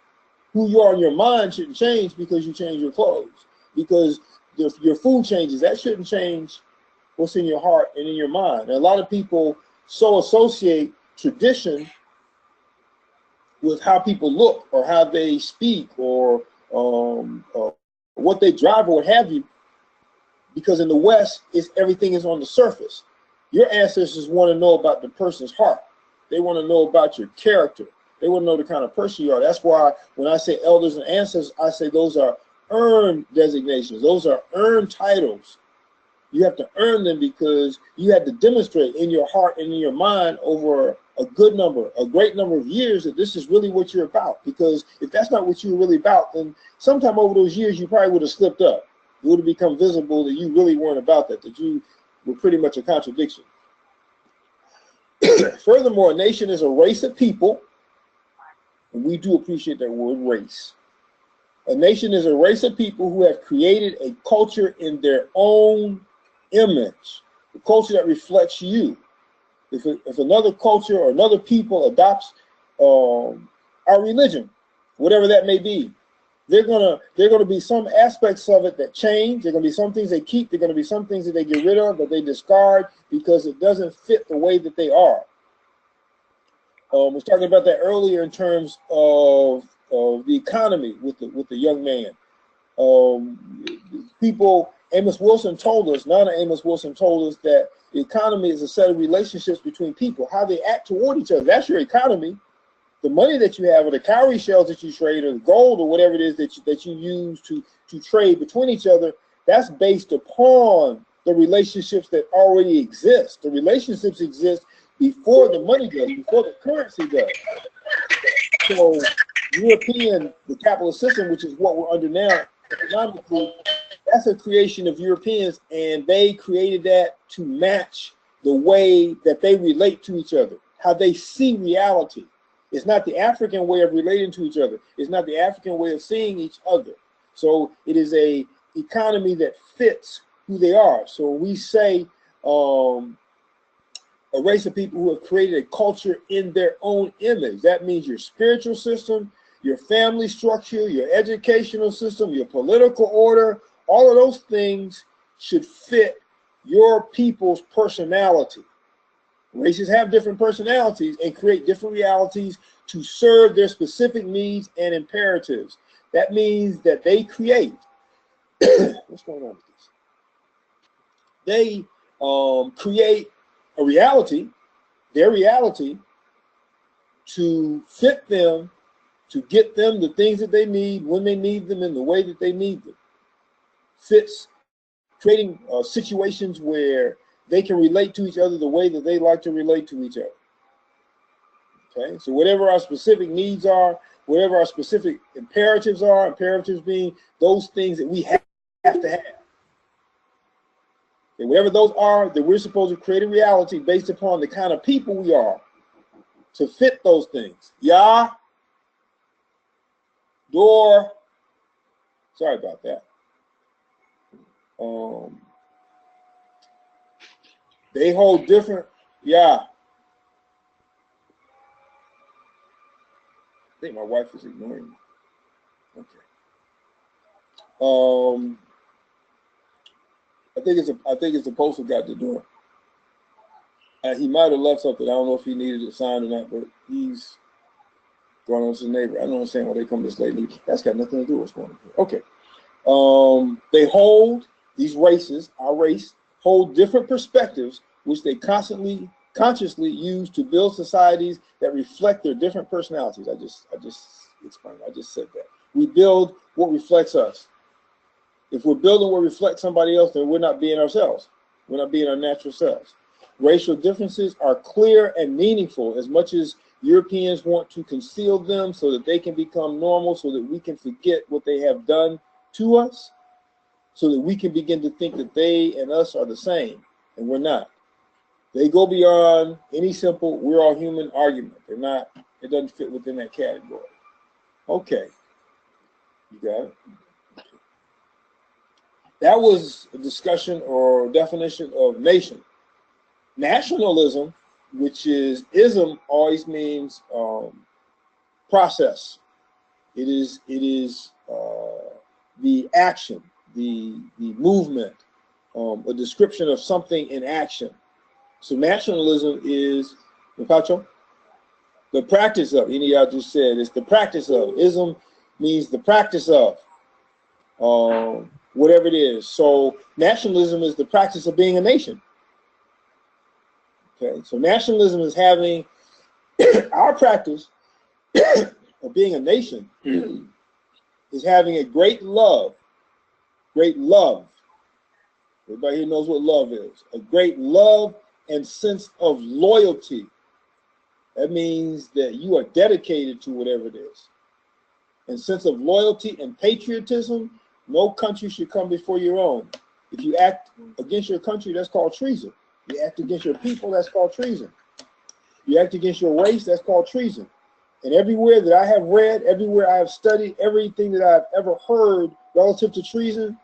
Who you are in your mind shouldn't change because you change your clothes. Because your food changes. That shouldn't change what's in your heart and in your mind. And a lot of people so associate tradition with how people look or how they speak or what they drive or what have you. Because in the West, everything is on the surface. Your ancestors want to know about the person's heart. They want to know about your character. They want to know the kind of person you are. That's why when I say elders and ancestors, I say those are earned designations. Those are earned titles. You have to earn them because you had to demonstrate in your heart and in your mind over a great number of years that this is really what you're about. Because if that's not what you're really about, then sometime over those years, you probably would have slipped up. It would have become visible that you really weren't about that you were pretty much a contradiction. Furthermore, a nation is a race of people And we do appreciate that word race. A nation is a race of people who have created a culture in their own image, the culture that reflects you. If another culture or another people adopts our religion, whatever that may be, they're gonna be some aspects of it that change. There are gonna be some things they keep. There are gonna be some things that they get rid of, that they discard because it doesn't fit the way that they are. I was talking about that earlier in terms of the economy with the young man. Amos Wilson told us, Nana Amos Wilson told us that the economy is a set of relationships between people, how they act toward each other. That's your economy. The money that you have, or the cowrie shells that you trade, or the gold, or whatever it is that you use to trade between each other, that's based upon the relationships that already exist. The relationships exist before the money does, before the currency does. So the capitalist system, which is what we're under now economically, that's a creation of Europeans, and they created that to match the way that they relate to each other, how they see reality. It's not the African way of relating to each other. It's not the African way of seeing each other. So it is a economy that fits who they are. So we say a race of people who have created a culture in their own image. That means your spiritual system, your family structure, your educational system, your political order, all of those things should fit your people's personality. Races have different personalities and create different realities to serve their specific needs and imperatives. That means that they create, what's going on with this? They create a reality, their reality, to fit them, to get them the things that they need, when they need them, in the way that they need them. Fits creating situations where they can relate to each other the way that they like to relate to each other. Okay, so whatever our specific needs are, whatever our specific imperatives are, imperatives being those things that we have to have. Okay, whatever those are, that we're supposed to create a reality based upon the kind of people we are to fit those things. Yeah, door. Sorry about that. They hold different, yeah. I think my wife is ignoring me. Okay. I think it's the postal guy at the door. He might have left something. I don't know if he needed it signed or not, but he's going on to the neighbor. I don't understand why they come this late. That's got nothing to do with what's going on here. Okay. They hold, these races, our race, hold different perspectives, which they consciously use to build societies that reflect their different personalities. I just explained. I just said that. We build what reflects us. If we're building what reflects somebody else, then we're not being ourselves. We're not being our natural selves. Racial differences are clear and meaningful, as much as Europeans want to conceal them so that they can become normal, so that we can forget what they have done to us, so that we can begin to think that they and us are the same, and we're not. They go beyond any simple "we're all human" argument. They're not. It doesn't fit within that category. Okay, you got it. That was a discussion or definition of nation. Nationalism, which is ism, always means process. It is the action, the movement, a description of something in action. So nationalism is the practice of. Any of y'all just said it's the practice of. Ism means the practice of. Whatever it is. So nationalism is the practice of being a nation. Okay, so nationalism is having our practice of being a nation is having a great love. Everybody here knows what love is. A great love and sense of loyalty. That means that you are dedicated to whatever it is. And sense of loyalty and patriotism. No country should come before your own. If you act against your country, that's called treason. You act against your people, that's called treason. You act against your race, that's called treason. And everywhere that I have read, everywhere I have studied, everything that I've ever heard relative to treason,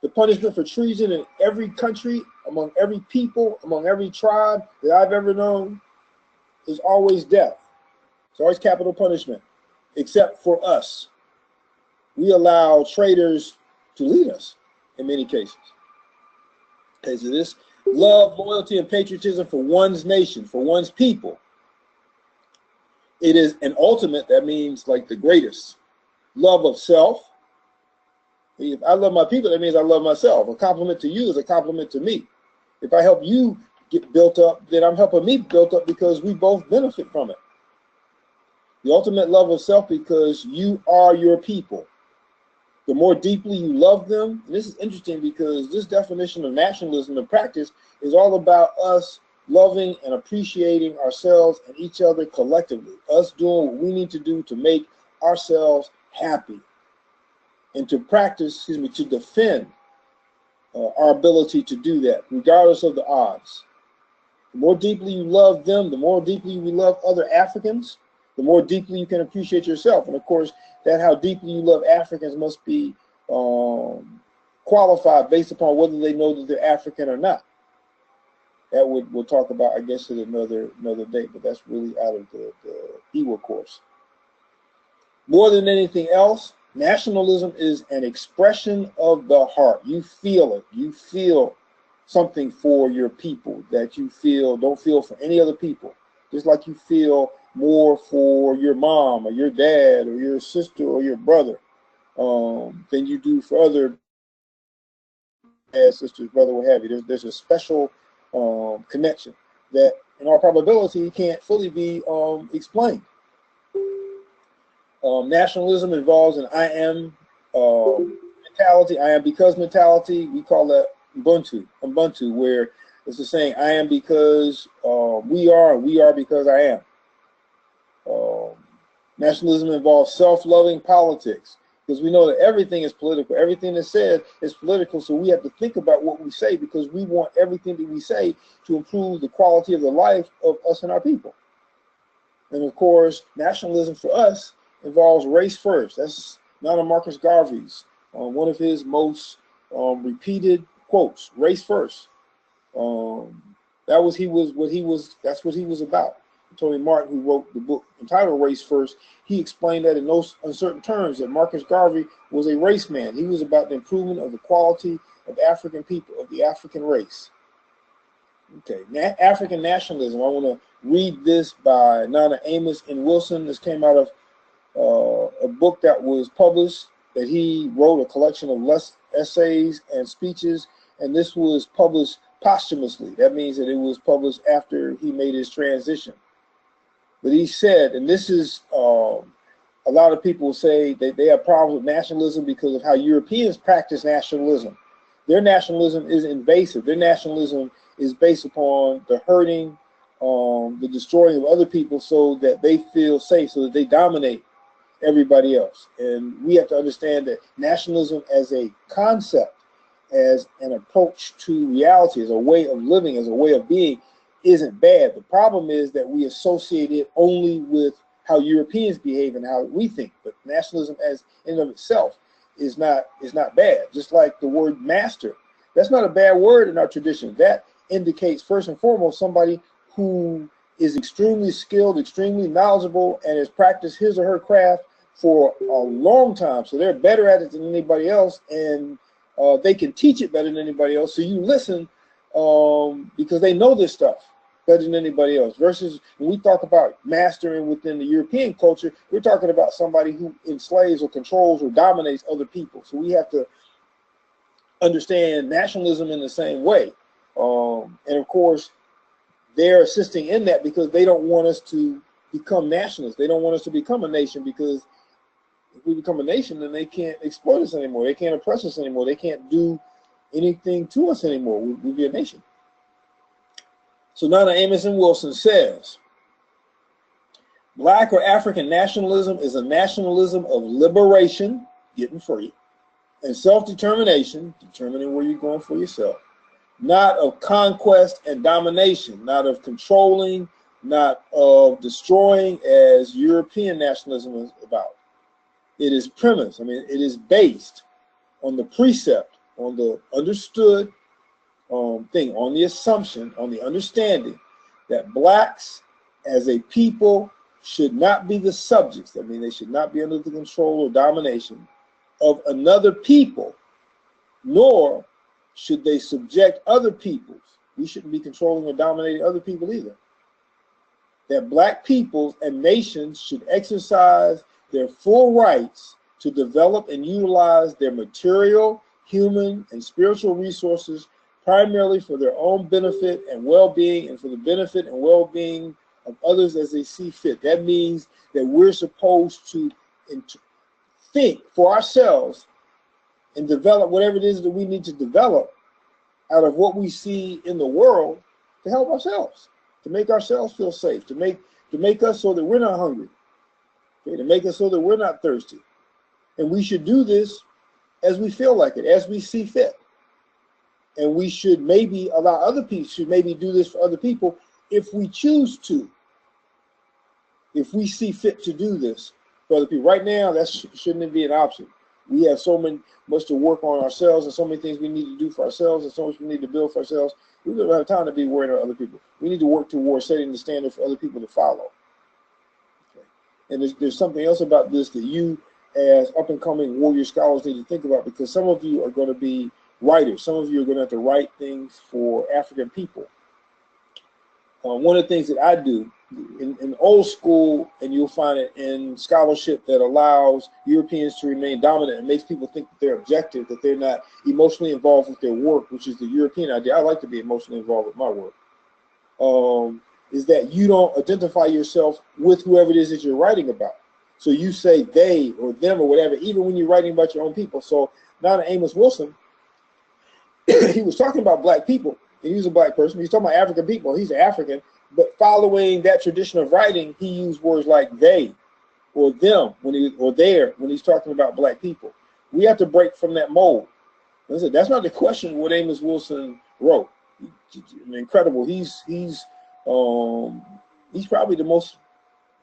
the punishment for treason in every country, among every people, among every tribe that I've ever known is always death. It's always capital punishment, except for us. We allow traitors to lead us in many cases. Okay, so this love, loyalty, and patriotism for one's nation, for one's people, it is an ultimate, that means like the greatest. Love of self. If I love my people, that means I love myself. A compliment to you is a compliment to me. If I help you get built up, then I'm helping me built up because we both benefit from it. The ultimate love of self because you are your people. The more deeply you love them, and this is interesting because this definition of nationalism in practice is all about us loving and appreciating ourselves and each other collectively, us doing what we need to do to make ourselves happy and to practice, to defend our ability to do that, regardless of the odds. The more deeply you love them, the more deeply we love other Africans, the more deeply you can appreciate yourself. And of course, that how deeply you love Africans must be qualified based upon whether they know that they're African or not. That we'll talk about, I guess, at another day, but that's really out of the EWA course. More than anything else, nationalism is an expression of the heart. You feel it. You feel something for your people that you don't feel for any other people. Just like you feel more for your mom or your dad or your sister or your brother than you do for other dad, sisters, brother, what have you. There's a special connection that, in all probability, can't fully be explained. Nationalism involves an I am mentality, I am because mentality. We call that Ubuntu, where it's the saying, I am because we are, and we are because I am. Nationalism involves self-loving politics, because we know that everything is political. Everything that's said is political, so we have to think about what we say because we want everything that we say to improve the quality of the life of us and our people. And of course, nationalism for us involves race first. That's Nana Marcus Garvey's one of his most repeated quotes: race first. That's what he was about. Tony Martin, who wrote the book entitled Race First, he explained that in those uncertain terms that Marcus Garvey was a race man. He was about the improvement of the quality of African people, of the African race. Okay, African nationalism. I want to read this by Nana Amos and Wilson. This came out of a book that was published, that he wrote a collection of essays and speeches, and this was published posthumously. That means that it was published after he made his transition. But he said, and this is, a lot of people say that they have problems with nationalism because of how Europeans practice nationalism. Their nationalism is invasive. Their nationalism is based upon the hurting, the destroying of other people so that they feel safe, so that they dominate everybody else. And we have to understand that nationalism as a concept, as an approach to reality, as a way of living, as a way of being, isn't bad. The problem is that we associate it only with how Europeans behave and how we think. But nationalism as in of itself is not bad. Just like the word master, that's not a bad word in our tradition. That indicates first and foremost somebody who is extremely skilled, extremely knowledgeable, and has practiced his or her craft for a long time. So they're better at it than anybody else, and they can teach it better than anybody else. So you listen because they know this stuff better than anybody else. Versus when we talk about mastering within the European culture, we're talking about somebody who enslaves or controls or dominates other people. So we have to understand nationalism in the same way. And of course, they're assisting in that because they don't want us to become nationalists. They don't want us to become a nation, because if we become a nation, then they can't exploit us anymore. They can't oppress us anymore. They can't do anything to us anymore. We'll be a nation. So Nana Amos and Wilson says, Black or African nationalism is a nationalism of liberation, getting free, and self-determination, determining where you're going for yourself, not of conquest and domination, not of controlling not of destroying as European nationalism is about. It is premised, I mean, it is based on the precept, on the understood thing, on the assumption, on the understanding that blacks as a people should not be the subjects. I mean, they should not be under the control or domination of another people, nor should they subject other peoples. We shouldn't be controlling or dominating other people either. That black peoples and nations should exercise their full rights to develop and utilize their material, human, and spiritual resources primarily for their own benefit and well-being, and for the benefit and well-being of others as they see fit. That means that we're supposed to think for ourselves and develop whatever it is that we need to develop out of what we see in the world to help ourselves, to make ourselves feel safe, to make us so that we're not hungry, okay, to make us so that we're not thirsty. And we should do this as we feel like it, as we see fit. And we should maybe allow other people, should maybe do this for other people if we choose to, if we see fit to do this for other people. Right now, that shouldn't be an option. We have so much to work on ourselves, and so many things we need to do for ourselves, and so much we need to build for ourselves. We don't have time to be worrying about other people. We need to work towards setting the standard for other people to follow. Okay. And there's something else about this that you, as up-and-coming warrior scholars, need to think about, because some of you are going to be writers. Some of you are going to have to write things for African people. One of the things that I do in old school, and you'll find it in scholarship that allows Europeans to remain dominant and makes people think that they're objective, that they're not emotionally involved with their work, which is the European idea. I like to be emotionally involved with my work. Is that you don't identify yourself with whoever it is that you're writing about. So you say they or them or whatever, even when you're writing about your own people. So Nana Amos Wilson, he was talking about black people, and he was a black person. He's talking about African people. He's African, but following that tradition of writing, he used words like they or them or there when he's talking about black people. We have to break from that mold. Listen, that's not the question what Amos Wilson wrote. Incredible. He's probably the most.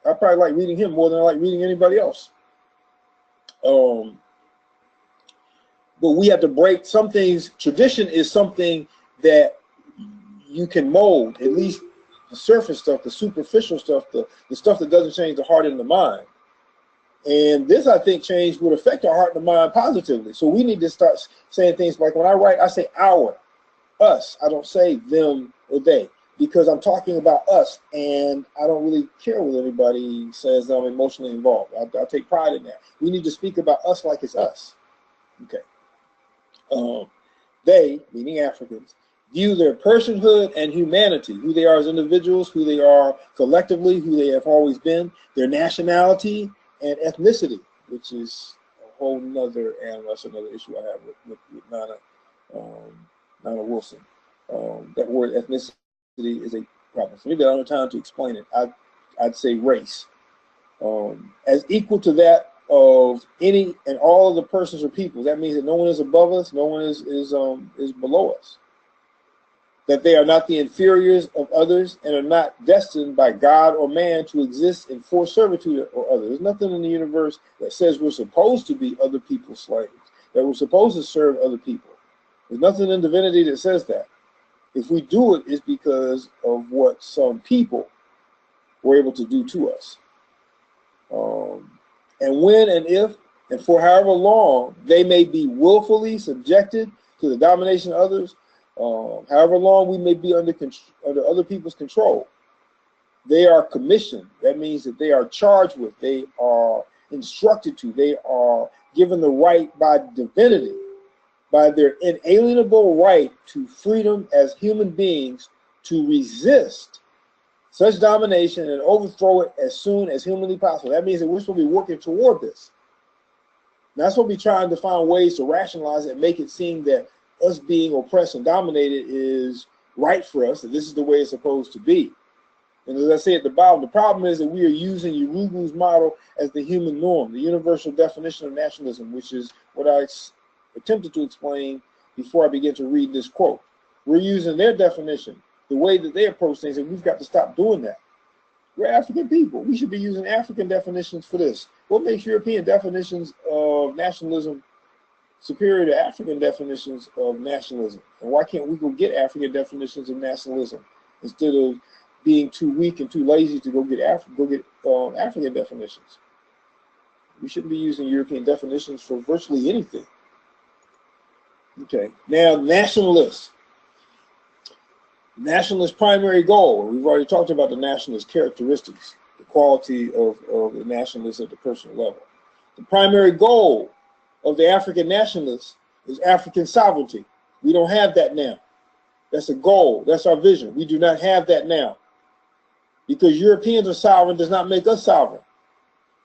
I probably like reading him more than I like reading anybody else. But we have to break some things. Tradition is something that you can mold, at least the surface stuff, the superficial stuff, the stuff that doesn't change the heart and the mind. And this, I think, change would affect our heart and the mind positively. So we need to start saying things like, when I write, I say our, us. I don't say them or they, because I'm talking about us, and I don't really care what anybody says that I'm emotionally involved. I take pride in that. We need to speak about us like it's us. Okay. They, meaning Africans, view their personhood and humanity, who they are as individuals, who they are collectively, who they have always been, their nationality and ethnicity, which is a whole nother, and that's another issue I have with Nana Wilson. That word ethnicity is a problem. For me, I don't have time to explain it. I'd say race. As equal to that of any and all of the persons or people. That means that no one is above us, no one is below us. That they are not the inferiors of others and are not destined by God or man to exist in forced servitude or others. There's nothing in the universe that says we're supposed to be other people's slaves, that we're supposed to serve other people. There's nothing in divinity that says that. If we do it, it's because of what some people were able to do to us. And when and if and for however long they may be willfully subjected to the domination of others, however long we may be under other people's control, they are commissioned. That means that they are charged with, they are instructed to, they are given the right by divinity, by their inalienable right to freedom as human beings, to resist such domination and overthrow it as soon as humanly possible. That means that we're supposed to be working toward this. And that's what we're trying to find ways to rationalize it and make it seem that us being oppressed and dominated is right for us, that this is the way it's supposed to be. And as I say at the bottom, the problem is that we are using Urugu's model as the human norm, the universal definition of nationalism, which is what I attempted to explain before I began to read this quote. We're using their definition, the way that they approach things, and we've got to stop doing that. We're African people. We should be using African definitions for this. What makes European definitions of nationalism superior to African definitions of nationalism? And why can't we go get African definitions of nationalism instead of being too weak and too lazy to go get African definitions? We shouldn't be using European definitions for virtually anything. Okay, now nationalists. Nationalist primary goal. We've already talked about the nationalist characteristics, the quality of the nationalists at the personal level. The primary goal of the African nationalists is African sovereignty. We don't have that now. That's a goal. That's our vision. We do not have that now. Because Europeans are sovereign does not make us sovereign.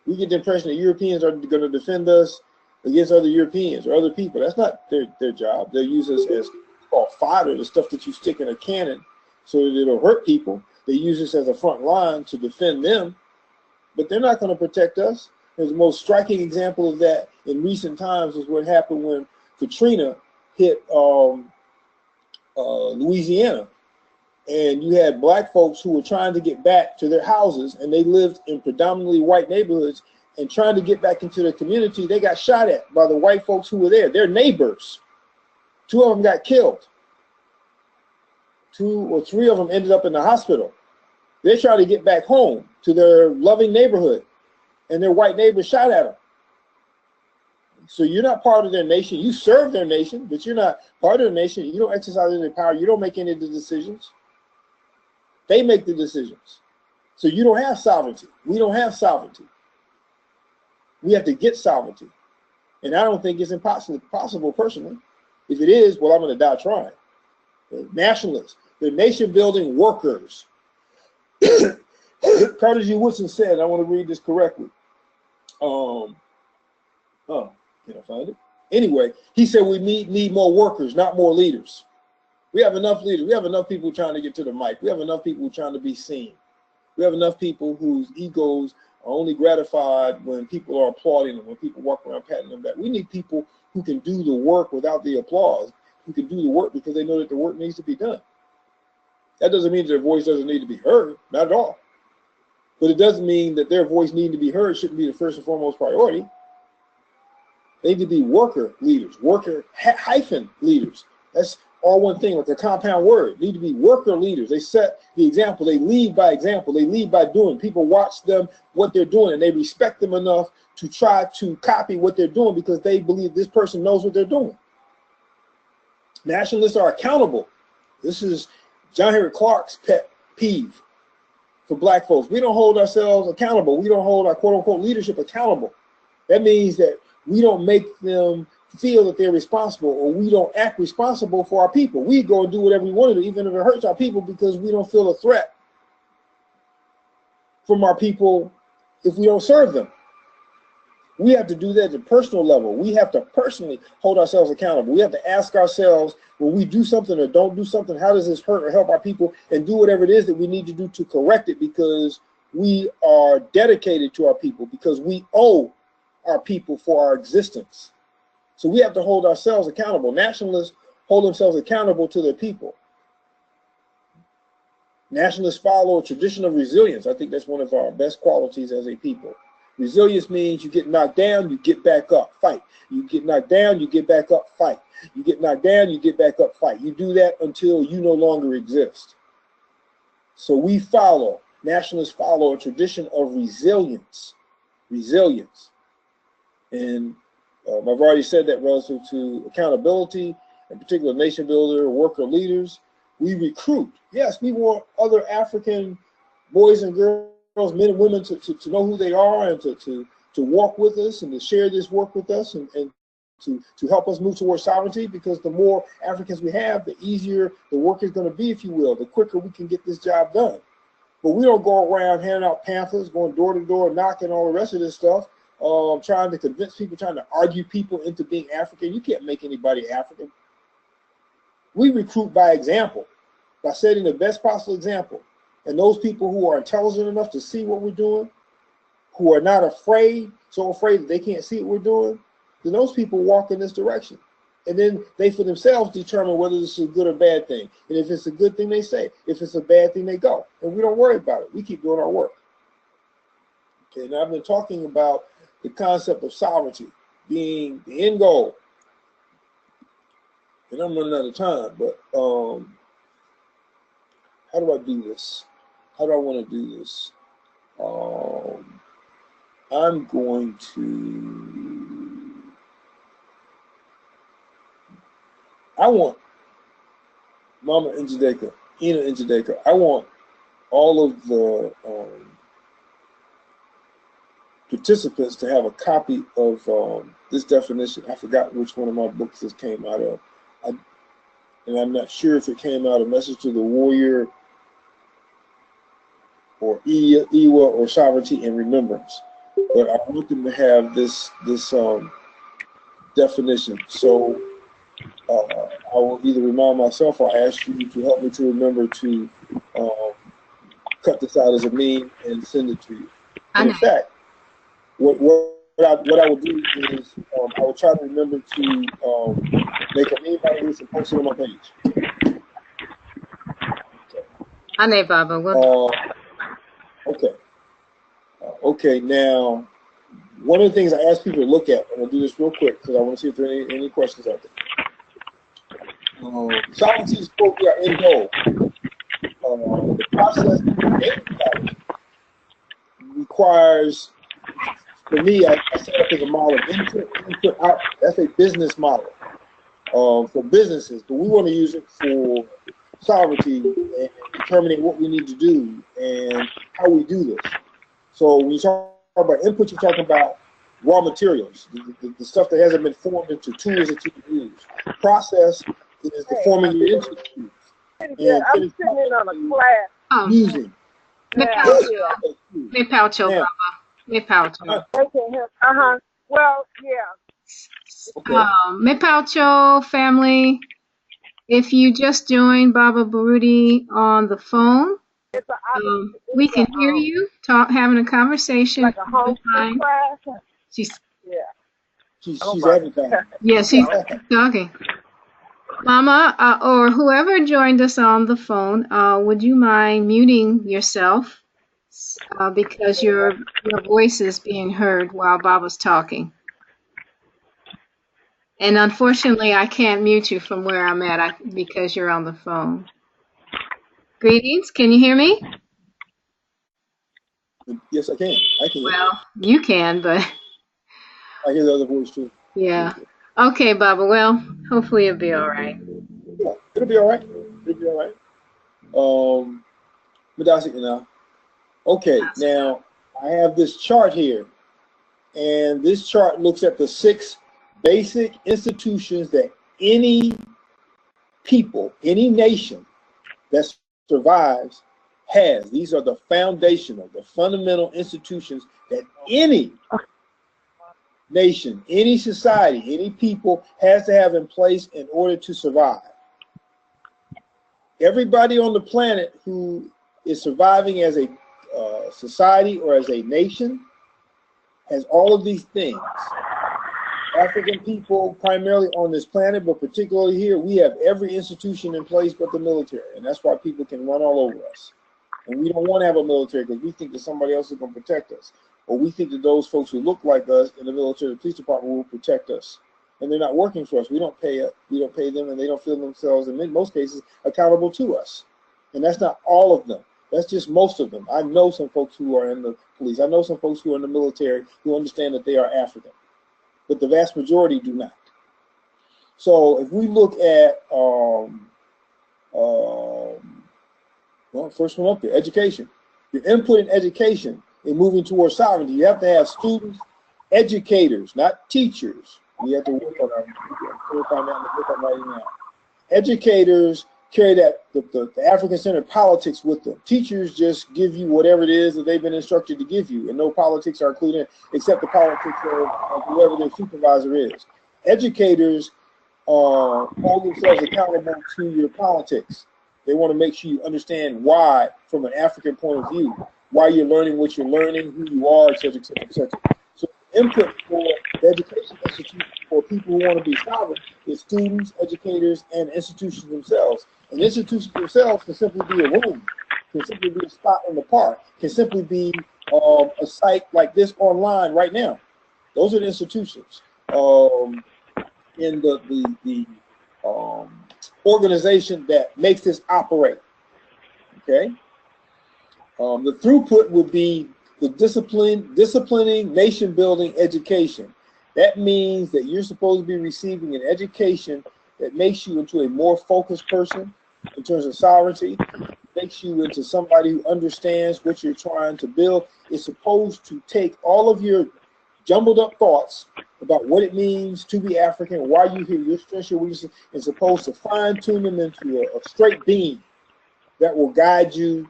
We get the impression that Europeans are going to defend us against other Europeans or other people. That's not their job. They'll use us as called fodder, the stuff that you stick in a cannon so that it'll hurt people. They use this as a front line to defend them, but they're not going to protect us. There's the most striking example of that in recent times is what happened when Katrina hit Louisiana. And you had black folks who were trying to get back to their houses, and they lived in predominantly white neighborhoods, and trying to get back into their community, they got shot at by the white folks who were there. Their neighbors. 2 of them got killed. 2 or 3 of them ended up in the hospital. They tried to get back home to their loving neighborhood, and their white neighbors shot at them. So you're not part of their nation. You serve their nation, but you're not part of the nation. You don't exercise any power. You don't make any of the decisions. They make the decisions. So you don't have sovereignty. We don't have sovereignty. We have to get sovereignty. And I don't think it's possible personally. If it is, well, I'm going to die trying. Nationalists, they're nation-building workers. Carter G. Woodson said, I want to read this correctly. Can I find it? Anyway, he said we need more workers, not more leaders. We have enough leaders. We have enough people trying to get to the mic. We have enough people trying to be seen. We have enough people whose egos are only gratified when people are applauding them, when people walk around patting them back. We need people who can do the work without the applause, who can do the work because they know that the work needs to be done. That doesn't mean their voice doesn't need to be heard, not at all. But it doesn't mean that their voice needing to be heard shouldn't be the first and foremost priority. They need to be worker leaders, worker-hyphen leaders. That's all one thing, like a compound word. Need to be worker leaders. They set the example. They lead by example. They lead by doing. People watch them, what they're doing, and they respect them enough to try to copy what they're doing because they believe this person knows what they're doing. Nationalists are accountable. This is John Henry Clark's pet peeve for black folks. We don't hold ourselves accountable. We don't hold our quote-unquote leadership accountable. That means that we don't make them feel that they're responsible, or we don't act responsible for our people. We go and do whatever we want to do, even if it hurts our people, because we don't feel a threat from our people if we don't serve them. We have to do that at the personal level. We have to personally hold ourselves accountable. We have to ask ourselves, when we do something or don't do something, how does this hurt or help our people, and do whatever it is that we need to do to correct it, because we are dedicated to our people, because we owe our people for our existence. So we have to hold ourselves accountable. Nationalists hold themselves accountable to their people. Nationalists follow a tradition of resilience. I think that's one of our best qualities as a people. Resilience means you get knocked down, you get back up, fight. You get knocked down, you get back up, fight. You get knocked down, you get back up, fight. You do that until you no longer exist. So we follow, nationalists follow a tradition of resilience. Resilience. And I've already said that relative to accountability, in particular nation builder, worker leaders. We recruit. Yes, we want other African boys and girls, men and women to know who they are, and to walk with us and to share this work with us, and to help us move towards sovereignty, because the more Africans we have, the easier the work is going to be, if you will, the quicker we can get this job done. But we don't go around handing out pamphlets, going door to door, knocking, all the rest of this stuff, trying to convince people, trying to argue people into being African. You can't make anybody African. We recruit by example, by setting the best possible example. And those people who are intelligent enough to see what we're doing, who are not afraid, so afraid that they can't see what we're doing, then those people walk in this direction. And then they for themselves determine whether this is a good or bad thing. And if it's a good thing, they say. If it's a bad thing, they go. And we don't worry about it. We keep doing our work. And I've been talking about the concept of sovereignty being the end goal. And I'm running out of time, but how do I do this? How do I want to do this? I'm going to, I want Mama Njideka, Ina Njideka, I want all of the participants to have a copy of this definition. I forgot which one of my books this came out of. And I'm not sure if it came out of Message to the Warrior or Iwa or Sovereignty and Remembrance. But I want them to have this definition. So I will either remind myself or ask you to help me to remember to cut this out as a meme and send it to you. And in fact, what I will do is I will try to remember to make a meme out of this and post it on my page. Okay. Baba. Okay. Okay, now, one of the things I ask people to look at, and I'll do this real quick because I want to see if there are any questions out there. Sovereignty is supposed to be our end goal. The process requires, for me, I set up as a model of input, out. That's a business model for businesses, but we want to use it for sovereignty and determining what we need to do and how we do this. So when you talk about input, you're talking about raw materials, the stuff that hasn't been formed into tools that you can use. Process is the forming your into tools. Yeah, I'm sitting in on a class. Using. Me poucho, Baba. Me poucho. Well, yeah. Okay. Me poucho family. If you just joined Baba Baruti on the phone, we can hear you having a conversation. Like a homeschool class. She's advertising. Yeah, she's talking. Mama, or whoever joined us on the phone, would you mind muting yourself because your voice is being heard while Baba's talking? And unfortunately, I can't mute you from where I'm at because you're on the phone. Greetings. Can you hear me? Yes, I can. Well, you can, but I hear the other voice too. Yeah. Okay, Baba. Well, hopefully it'll be all right. Yeah, it'll be all right. It'll be all right. Now. Okay, now I have this chart here, and this chart looks at the 6 basic institutions that any people, any nation that survives has. These are the foundational, the fundamental institutions that any nation, any society, any people has to have in place in order to survive. Everybody on the planet who is surviving as a society or as a nation has all of these things. African people primarily on this planet, but particularly here, we have every institution in place but the military, and that's why people can run all over us. And we don't want to have a military because we think that somebody else is going to protect us, or we think that those folks who look like us in the military, the police department, will protect us, and they're not working for us. We don't pay them, and they don't feel themselves, in most cases, accountable to us. And that's not all of them. That's just most of them. I know some folks who are in the police. I know some folks who are in the military who understand that they are African, but the vast majority do not. So if we look at, well, first one up there, education. Your input in education in moving towards sovereignty, you have to have students, educators, not teachers. We have to work on that right now. Educators carry that the African-centered politics with them. Teachers just give you whatever it is that they've been instructed to give you, and no politics are included in, except the politics of whoever their supervisor is. Educators hold themselves accountable to your politics. They want to make sure you understand why, from an African point of view, why you're learning what you're learning, who you are, et cetera, et cetera, et cetera. So input for the education institution for people who want to be sovereign is students, educators, and institutions themselves. And institutions themselves can simply be a room, can simply be a spot in the park, can simply be a site like this online right now. Those are the institutions in the organization that makes this operate. Okay. The throughput would be the disciplining, nation-building education. That means that you're supposed to be receiving an education that makes you into a more focused person in terms of sovereignty, makes you into somebody who understands what you're trying to build. It's supposed to take all of your jumbled up thoughts about what it means to be African, why you hear your strengths, your weaknesses, and supposed to fine-tune them into a straight beam that will guide you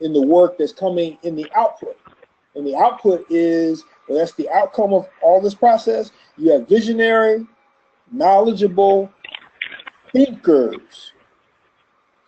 in the work that's coming in the output. And the output is, well, that's the outcome of all this process. You have visionary, knowledgeable thinkers.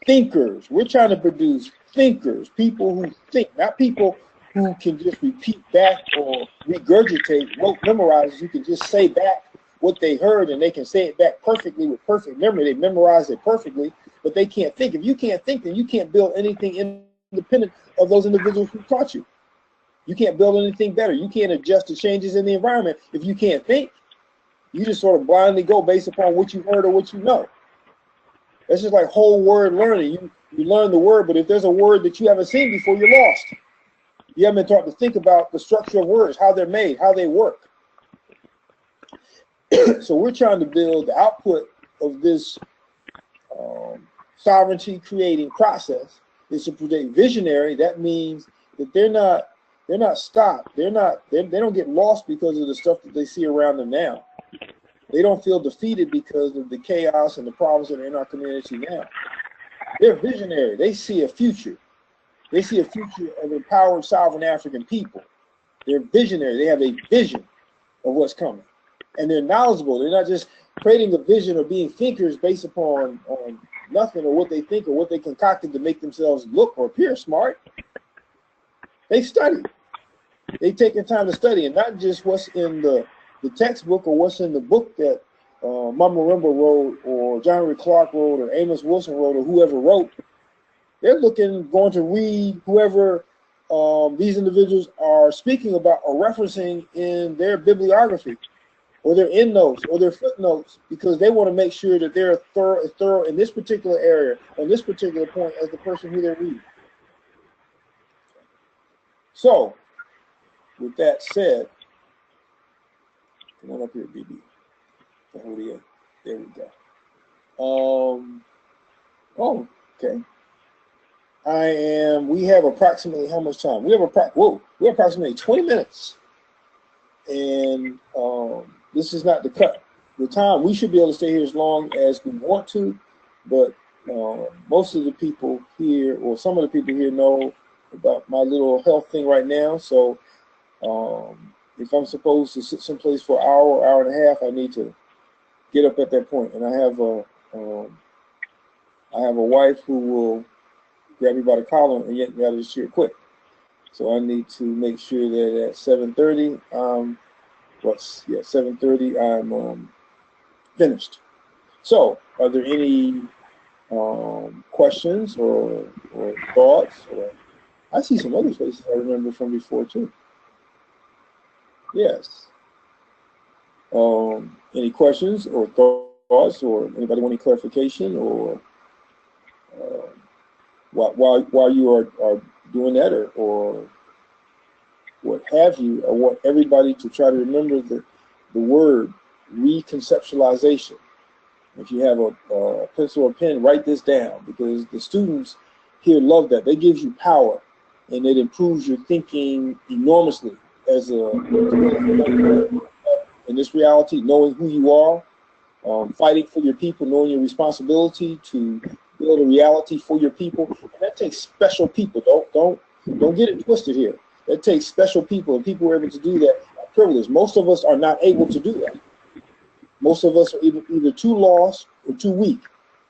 Thinkers. We're trying to produce thinkers, people who think, not people who can just repeat back or regurgitate, memorize. You can just say back what they heard, and they can say it back perfectly with perfect memory. They memorize it perfectly, but they can't think. If you can't think, then you can't build anything independent of those individuals who taught you. You can't build anything better. You can't adjust to changes in the environment if you can't think. You just sort of blindly go based upon what you heard or what you know. That's just like whole word learning. You learn the word, but if there's a word that you haven't seen before, you're lost. You haven't been taught to think about the structure of words, how they're made, how they work. So we're trying to build the output of this sovereignty creating process is to create visionary. That means that they're not stopped. They don't get lost because of the stuff that they see around them now. They don't feel defeated because of the chaos and the problems that are in our community now. They're visionary. They see a future. They see a future of empowered sovereign African people. They're visionary. They have a vision of what's coming. And they're knowledgeable. They're not just creating a vision or being thinkers based upon nothing or what they think or what they concocted to make themselves look or appear smart. They study. They've taken time to study, and not just what's in the textbook or what's in the book that Mama Rimba wrote or John Henry Clark wrote or Amos Wilson wrote or whoever wrote. They're going to read whoever these individuals are speaking about or referencing in their bibliography or their endnotes or their footnotes, because they want to make sure that they're thorough in this particular area, on this particular point, as the person who they're reading. So, with that said, come on up here, BB. Fawohodie. There we go. Oh, okay. We have approximately how much time? We have approximately 20 minutes. And this is not the time. We should be able to stay here as long as we want to, but most of the people here, or some of the people here, know about my little health thing right now. So if I'm supposed to sit someplace for an hour, hour and a half, I need to get up at that point. And I have a wife who will grab me by the collar and yank me out of the chair quick. So I need to make sure that at 7:30, 7:30, I'm finished. So, are there any questions or thoughts? I see some other faces I remember from before too. Yes. Any questions or thoughts, or anybody want any clarification, or while you are doing that, or what have you? I want everybody to try to remember the word reconceptualization. If you have a pencil or pen, write this down, because the students here love that. That gives you power, and it improves your thinking enormously as in this reality, knowing who you are, fighting for your people, knowing your responsibility to build a reality for your people. And that takes special people. Don't get it twisted here. That takes special people, and people who are able to do that are privileged. Most of us are not able to do that. Most of us are either too lost or too weak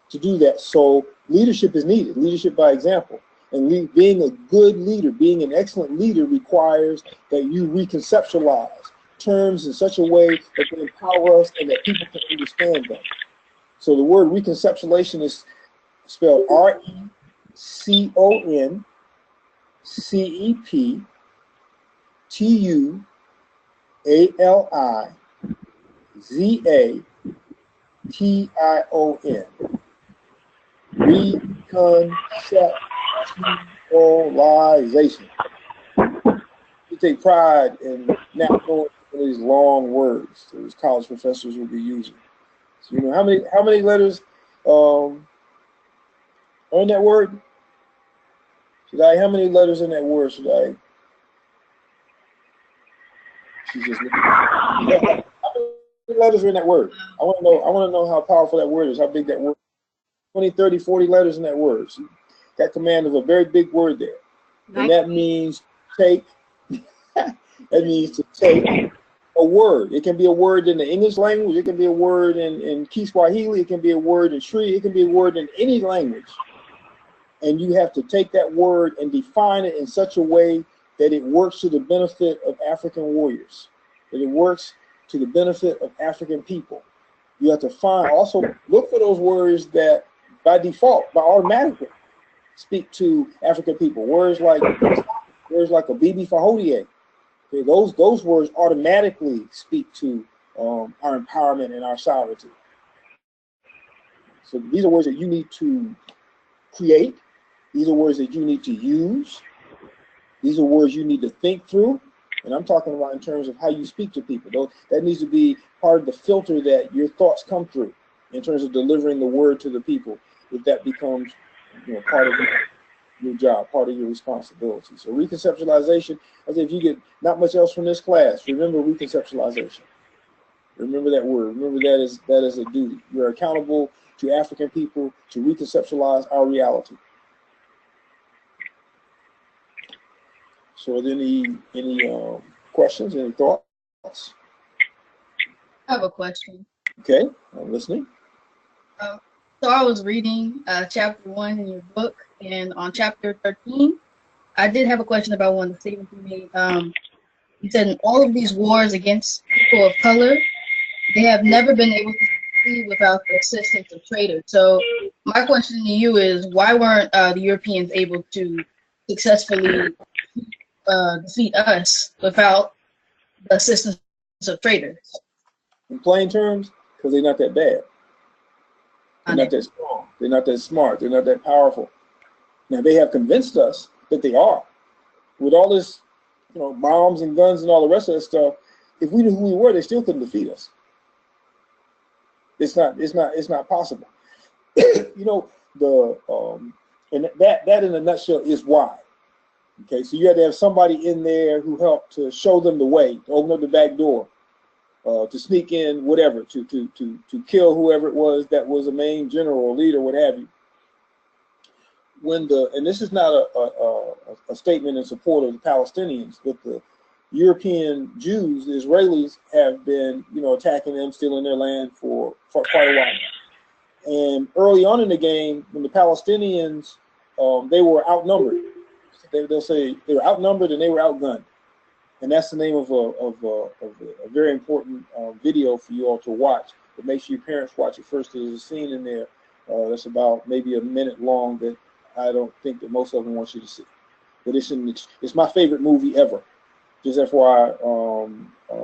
to do that. So leadership is needed, leadership by example. And being a good leader, being an excellent leader, requires that you reconceptualize terms in such a way that they empower us and that people can understand them. So the word reconceptualization is spelled T-U-A-L-I-Z-A-T-I-O-N. Reconceptualization. We take pride in not knowing these long words that these college professors will be using. So, you know, how many letters are in that word? How many letters in that word should I? She's just looking. How many letters are in that word? I want to know how powerful that word is, how big that word is. 20, 30, 40 letters in that word. So that command is a very big word there. And that means take. That means to take a word. It can be a word in the English language. It can be a word in Kiswahili. It can be a word in Sri. It can be a word in any language. And you have to take that word and define it in such a way that it works to the benefit of African warriors, that it works to the benefit of African people. You have to also look for those words that by default, by automatically speak to African people. Words like a Bibi Fawohodie. Okay, those words automatically speak to our empowerment and our sovereignty. So these are words that you need to create. These are words that you need to use. These are words you need to think through. And I'm talking about in terms of how you speak to people. That needs to be part of the filter that your thoughts come through in terms of delivering the word to the people. If that becomes, you know, part of your job, part of your responsibility. So reconceptualization, I think if you get not much else from this class, remember reconceptualization. Remember that word. Remember that is a duty. You're accountable to African people to reconceptualize our reality. So are there any questions, any thoughts? I have a question. Okay, I'm listening. So I was reading chapter 1 in your book, and on chapter 13, I did have a question about one of the statements you made. You said in all of these wars against people of color, they have never been able to succeed without the assistance of traitors. So my question to you is, why weren't the Europeans able to successfully defeat us without the assistance of traitors? In plain terms, because they're not that bad. They're not that strong. They're not that smart. They're not that powerful. Now they have convinced us that they are. With all this, you know, bombs and guns and all the rest of that stuff, if we knew who we were, they still couldn't defeat us. It's not possible. You know, and that in a nutshell is why. Okay, so you had to have somebody in there who helped to show them the way, to open up the back door, to sneak in, whatever, to kill whoever it was that was a main general or leader, what have you. And this is not a statement in support of the Palestinians, but the European Jews, the Israelis, have been, you know, attacking them, stealing their land for quite a while now. And early on in the game, when the Palestinians, they were outnumbered. They'll say they were outnumbered and they were outgunned. And that's the name of a very important video for you all to watch. But make sure your parents watch it first. There's a scene in there that's about maybe a minute long that I don't think that most of them want you to see. But it's my favorite movie ever. Just FYI,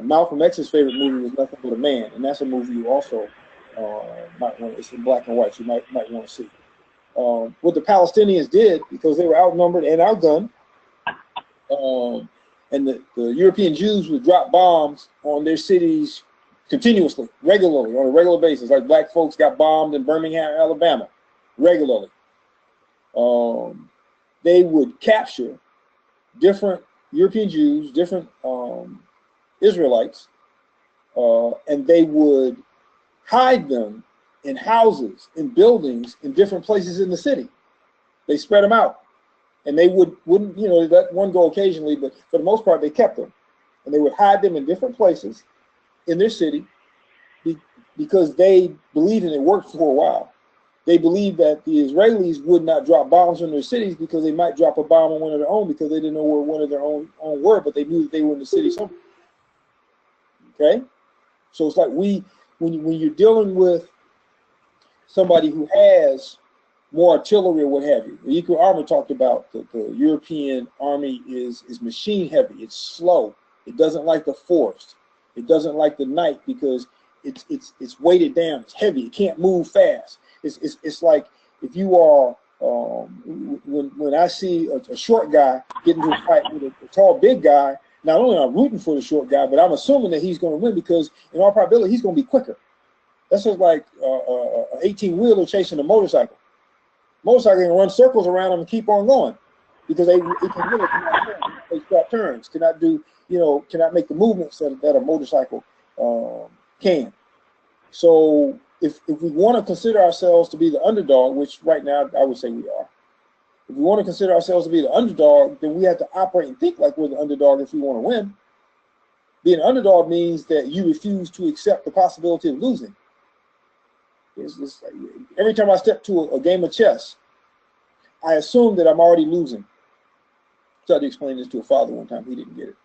Malcolm X's favorite movie was Nothing But a Man, and that's a movie you also might want. It's in black and white. So you might want to see. What the Palestinians did, because they were outnumbered and outgunned, and the European Jews would drop bombs on their cities continuously, regularly, on a regular basis. Like black folks got bombed in Birmingham, Alabama, regularly. They would capture different European Jews, different Israelites, and they would hide them in houses, in buildings, in different places in the city. They spread them out. And they wouldn't, you know, let one go occasionally, but for the most part, they kept them. And they would hide them in different places in their city because they believed, and it worked for a while, they believed that the Israelis would not drop bombs on their cities because they might drop a bomb on one of their own because they didn't know where one of their own were, but they knew that they were in the city somewhere. Okay? So it's like when you're dealing with somebody who has more artillery or what have you. The equal armor talked about the European army is machine heavy. It's slow. It doesn't like the forest. It doesn't like the night because it's weighted down. It's heavy. It can't move fast. It's like if you are when I see a short guy get into a fight with a tall big guy. Not only am I rooting for the short guy, but I'm assuming that he's going to win because in all probability he's going to be quicker. That's just like an 18-wheeler chasing a motorcycle. Motorcycle can run circles around them and keep on going because it can really cannot turn. They stop turns, cannot do, cannot make the movements that a motorcycle can. So if we want to consider ourselves to be the underdog, which right now I would say we are, if we want to consider ourselves to be the underdog, then we have to operate and think like we're the underdog if we want to win. Being an underdog means that you refuse to accept the possibility of losing. It's like, every time I step to a game of chess, I assume that I'm already losing. I tried to explain this to a father one time. He didn't get it.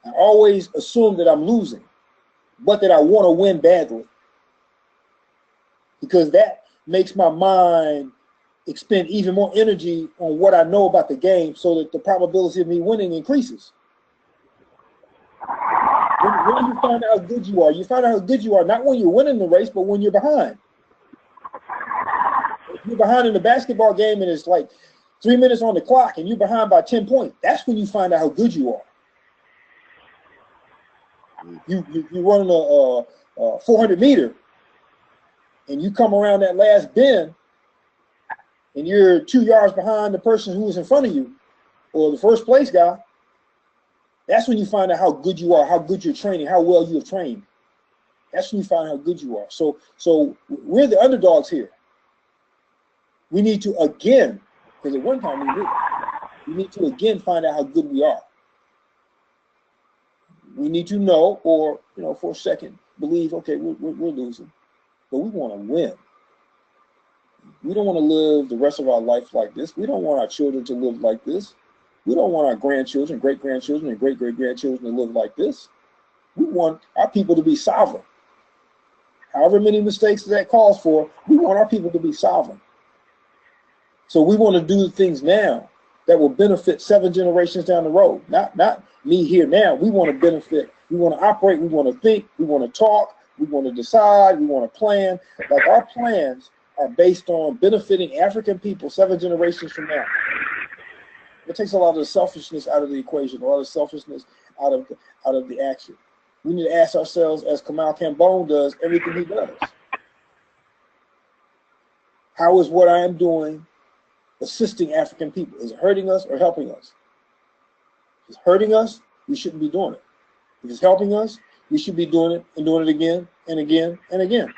I always assume that I'm losing, but that I want to win badly. Because that makes my mind expend even more energy on what I know about the game so that the probability of me winning increases. When you find out how good you find out how good you are not when you're winning the race, but when you're behind. If you're behind in the basketball game and it's like 3 minutes on the clock and you're behind by 10 points, that's when you find out how good you are. You're running a 400 meter and you come around that last bend and you're 2 yards behind the person who was in front of you or the first place guy. That's when you find out how good you are, how good you're training, how well you have trained. That's when you find out how good you are. So we're the underdogs here. We need to again, because at one time we need to again find out how good we are. We need to know, or for a second, believe, okay, we're losing, but we want to win. We don't want to live the rest of our life like this. We don't want our children to live like this. We don't want our grandchildren, great-grandchildren, and great-great-grandchildren to live like this. We want our people to be sovereign. However many mistakes that calls for, we want our people to be sovereign. So we want to do things now that will benefit 7 generations down the road. Not me here now. We want to benefit. We want to operate. We want to think. We want to talk. We want to decide. We want to plan. Like our plans are based on benefiting African people 7 generations from now. It takes a lot of the selfishness out of the equation, a lot of selfishness out of the action. We need to ask ourselves, as Kamal Cambone does, everything he does. How is what I am doing assisting African people? Is it hurting us or helping us? If it's hurting us, we shouldn't be doing it. If it's helping us, we should be doing it and doing it again and again and again.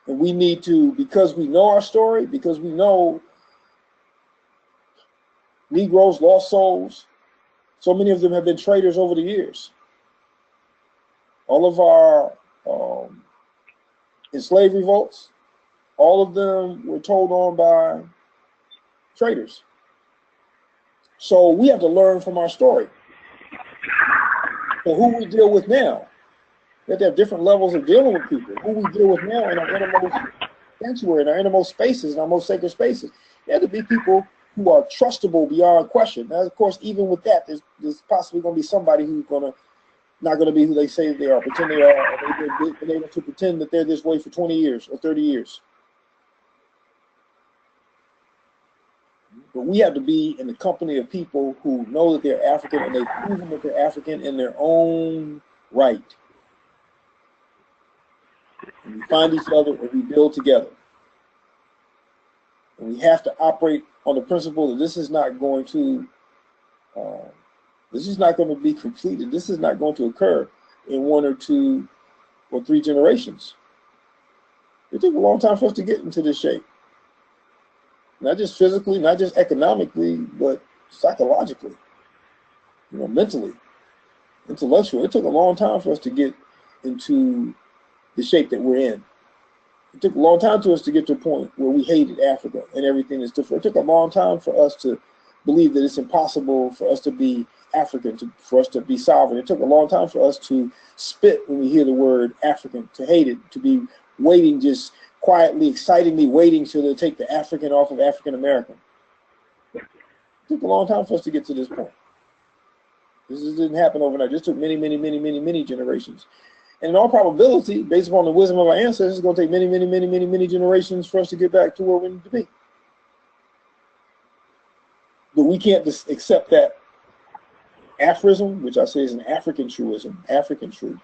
And we need to, because we know our story, because we know Negroes, lost souls, so many of them have been traitors over the years. All of our enslaved revolts, all of them were told on by traitors. So we have to learn from our story. So who we deal with now, we have to have different levels of dealing with people. Who we deal with now in our innermost sanctuary, in our innermost spaces, in our most sacred spaces. There have to be people who are trustable beyond question. Now, of course, even with that, there's possibly going to be somebody who's not going to be who they say they are, pretend they are, or they've been able to pretend that they're this way for 20 years or 30 years. But we have to be in the company of people who know that they're African and they've proven that they're African in their own right. And we find each other and we build together. And we have to operate on the principle that this is not going to be completed. This is not going to occur in 1 or 2 or 3 generations. It took a long time for us to get into this shape. Not just physically, not just economically, but psychologically, mentally, intellectually. It took a long time for us to get into the shape that we're in. It took a long time for us to get to a point where we hated Africa and everything is different. It took a long time for us to believe that it's impossible for us to be African, for us to be sovereign. It took a long time for us to spit when we hear the word African, to hate it, to be waiting, just quietly, excitingly waiting till they take the African off of African American. It took a long time for us to get to this point. This didn't happen overnight. This took many, many, many, many, many generations. And in all probability, based upon the wisdom of our ancestors, it's going to take many, many, many, many, many generations for us to get back to where we need to be. But we can't just accept that aphorism, which I say is an African truism, African truth.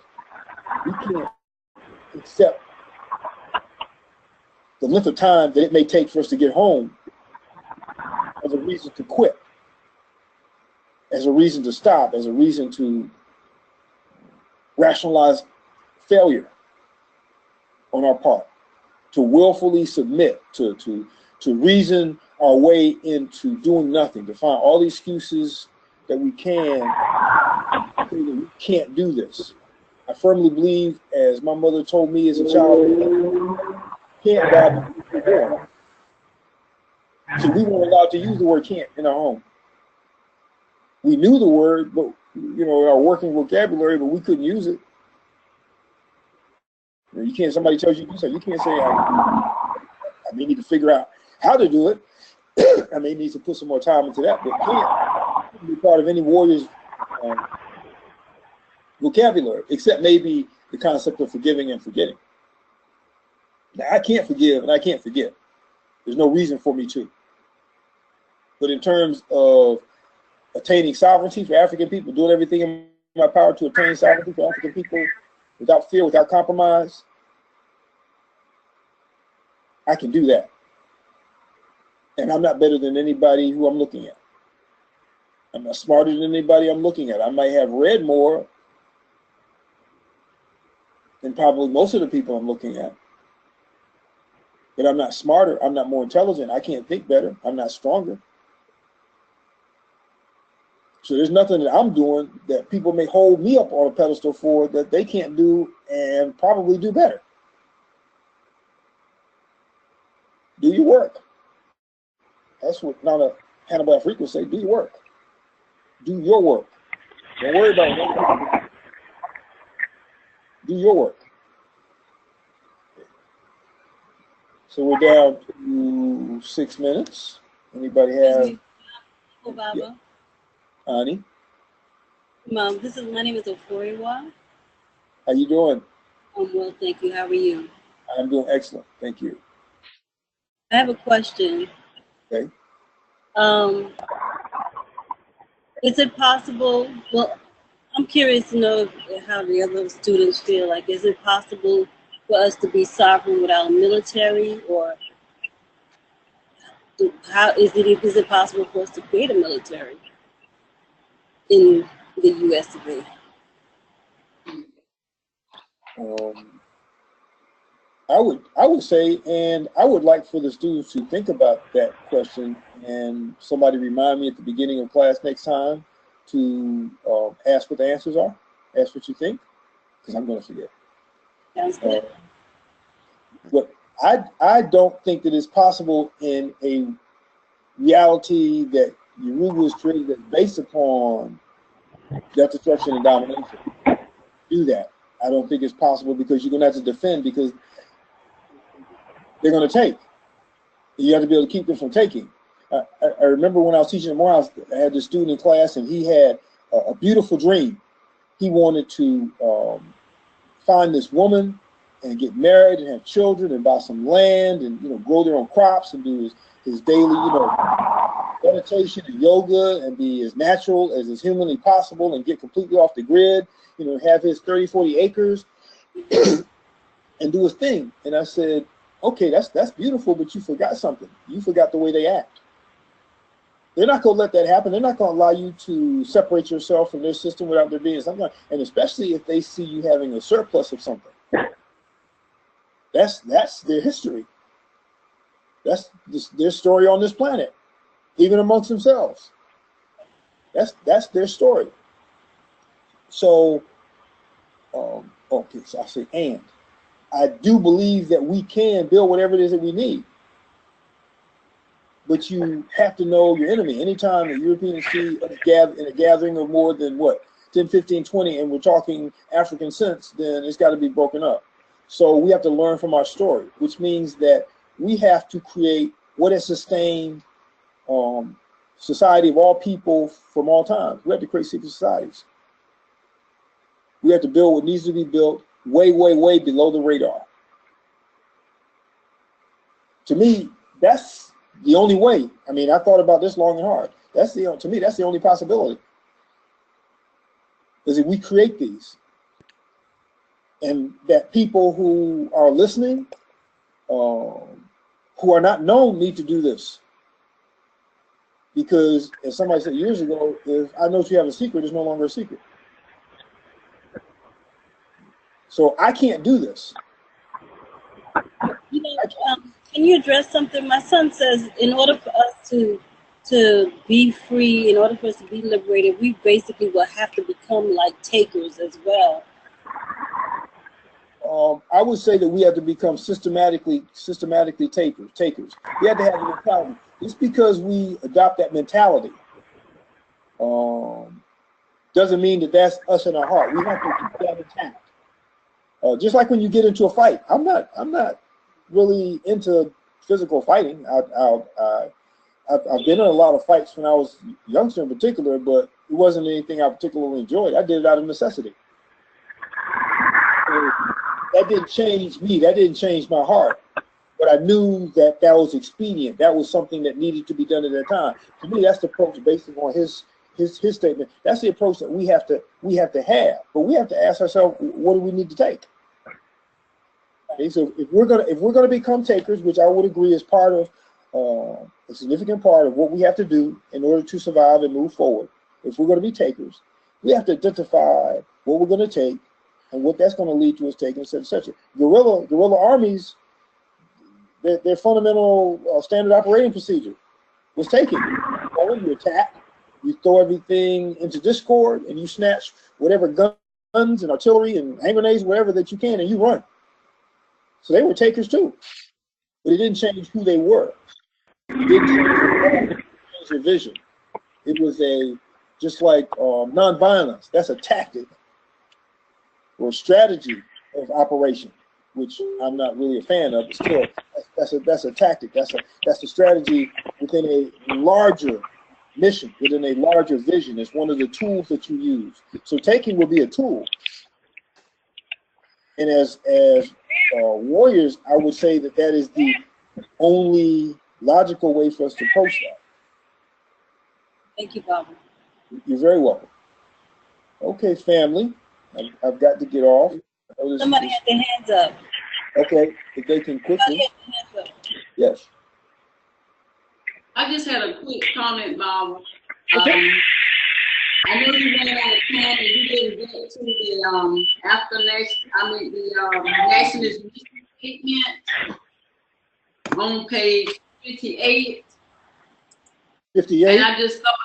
We can't accept the length of time that it may take for us to get home as a reason to quit, as a reason to stop, as a reason to rationalize failure on our part, to willfully submit, to reason our way into doing nothing, to find all the excuses that we can say that we can't do this. I firmly believe, as my mother told me as a child, can't die before you're born. So we weren't allowed to use the word can't in our home. We knew the word, but our working vocabulary, but we couldn't use it. You can't. Somebody tells you to do something, you can't say, I may need to figure out how to do it. I may need to put some more time into that, but can't be part of any warrior's vocabulary, except maybe the concept of forgiving and forgetting. Now, I can't forgive and I can't forget. There's no reason for me to. But in terms of attaining sovereignty for African people, doing everything in my power to attain sovereignty for African people without fear, without compromise, I can do that. And I'm not better than anybody who I'm looking at. I'm not smarter than anybody I'm looking at. I might have read more than probably most of the people I'm looking at. But I'm not smarter. I'm not more intelligent. I can't think better. I'm not stronger. So there's nothing that I'm doing that people may hold me up on a pedestal for that they can't do and probably do better. Do your work. That's what Nana Hannibal Africa would say. Do your work. Do your work. Don't worry about it. Do your work. So we're down to 6 minutes. Anybody have? Obama. Yeah. Ani? Mom, my name is Oforiwa. How you doing? I'm well, thank you. How are you? I'm doing excellent. Thank you. I have a question. Okay. Is it possible? Well, I'm curious to know how the other students feel. Like, is it possible for us to be sovereign without a military, or how is it possible for us to create a military in the U.S. today? I would say, and I would like for the students to think about that question, and somebody remind me at the beginning of class next time to ask what the answers are, ask what you think, because I'm going to forget. Sounds good. But I don't think that it's possible in a reality that Yoruba is created that's based upon death, destruction, and domination. Do that. I don't think it's possible, because you're going to have to defend, because they're going to take. You have to be able to keep them from taking. I remember when I was teaching at Morehouse, I had this student in class, and he had a beautiful dream. He wanted to find this woman and get married and have children and buy some land and grow their own crops and do his daily meditation and yoga and be as natural as is humanly possible and get completely off the grid, have his 30, 40 acres and do his thing. And I said, okay, that's beautiful, but you forgot something. You forgot the way they act. They're not going to let that happen. They're not going to allow you to separate yourself from their system without there being something. And especially if they see you having a surplus of something. That's their history. That's their story on this planet, even amongst themselves. That's their story. So, okay, so I say, and I do believe that we can build whatever it is that we need. but you have to know your enemy. Anytime the Europeans see us gather in a gathering of more than what, 10, 15, 20, and we're talking African sense, then it's got to be broken up. So we have to learn from our story, which means that we have to create what has sustained society of all people from all times. We have to create secret societies. We have to build what needs to be built way, way, way below the radar. To me, that's the only way. I mean, I thought about this long and hard. To me, that's the only possibility. Is that we create these, and that people who are listening, who are not known, need to do this. Because, as somebody said years ago, if I know you have a secret, it's no longer a secret. So I can't do this. You know, can you address something? My son says, in order for us to be free, in order for us to be liberated, we basically will have to become like takers as well. I would say that we have to become systematically takers. We have to have the mentality. Just because we adopt that mentality doesn't mean that that's us in our heart. We have to keep that intact. Just like when you get into a fight, I'm not really into physical fighting. I've been in a lot of fights when I was youngster in particular, but it wasn't anything I particularly enjoyed. I did it out of necessity. That didn't change me. That didn't change my heart. But I knew that that was expedient. That was something that needed to be done at that time. To me, that's the approach based on his statement. That's the approach that we have to have. But we have to ask ourselves, what do we need to take? Okay, so if we're gonna become takers, which I would agree is part of a significant part of what we have to do in order to survive and move forward. If we're going to be takers, we have to identify what we're going to take and what that's going to lead to us taking, etc., etc. Guerrilla armies, their fundamental standard operating procedure was taking. You attack, you throw everything into discord, and you snatch whatever guns and artillery and hand grenades, whatever that you can, and you run. So they were takers too, but it didn't change who they were. It didn't change their vision. It was just like nonviolence. That's a tactic or strategy of operation, which I'm not really a fan of. But still, that's a tactic. That's a strategy within a larger mission, within a larger vision. It's one of the tools that you use. So taking will be a tool. And as warriors, I would say that is the only logical way for us to approach that. Thank you, Barbara. You're very welcome. Okay, family, I've got to get off. Somebody had their hands up. Okay, if they can quickly. Yes. I just had a quick comment, Barbara. Okay. I know you went on the plan and you didn't get to the nationalist statement on page 58. 58. And I just thought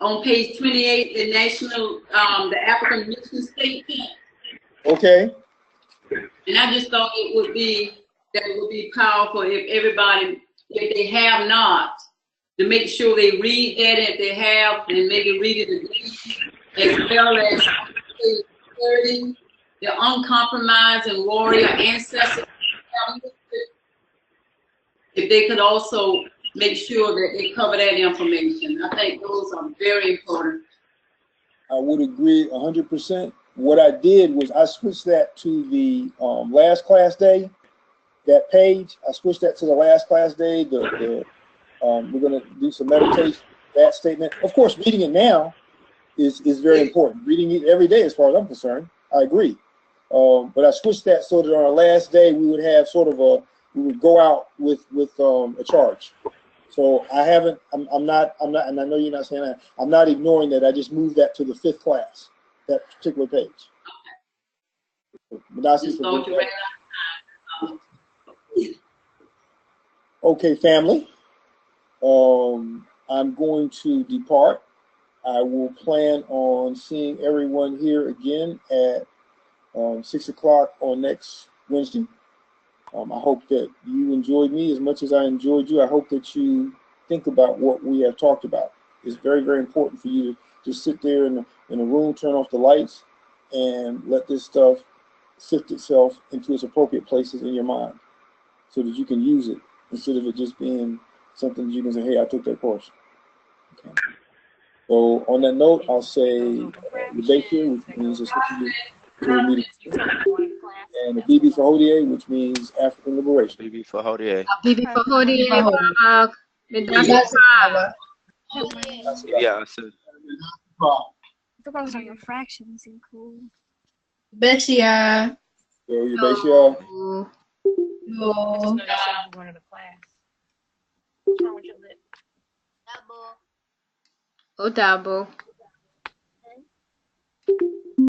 on page 28, the African mission statement. Okay. And I just thought it would be powerful if everybody, if they have not, to make sure they read that. If they have, then maybe read it again, as well as page 30, the uncompromising warrior ancestors. If they could also make sure that they cover that information. I think those are very important. I would agree 100%. What I did was I switched that to the last class day, that page. I switched that to the last class day. We're going to do some meditation, that statement. Of course, reading it now is very important. Reading it every day, as far as I'm concerned, I agree. But I switched that so that on our last day, we would have we would go out with a charge. So I'm not, and I know you're not saying that, I'm not ignoring that. I just moved that to the 5th class, that particular page. Okay, family. I'm going to depart. I will plan on seeing everyone here again at 6 o'clock on next Wednesday. I hope that you enjoyed me as much as I enjoyed you. I hope that you think about what we have talked about. It's very, very important for you to just sit there in a room, turn off the lights, and let this stuff sift itself into its appropriate places in your mind so that you can use it instead of it just being something that you can say, hey, I took that course. Okay. So on that note, I'll say Yabesha, which means associate meeting, and the BB Fawohodie, which means African liberation. BB Fawohodie. Bibi Fawohodie, Yeah, so Those are your fractions and cool. Bessia. So Yabesha. Yo. Going to the class. What's wrong with your lip? Odabo.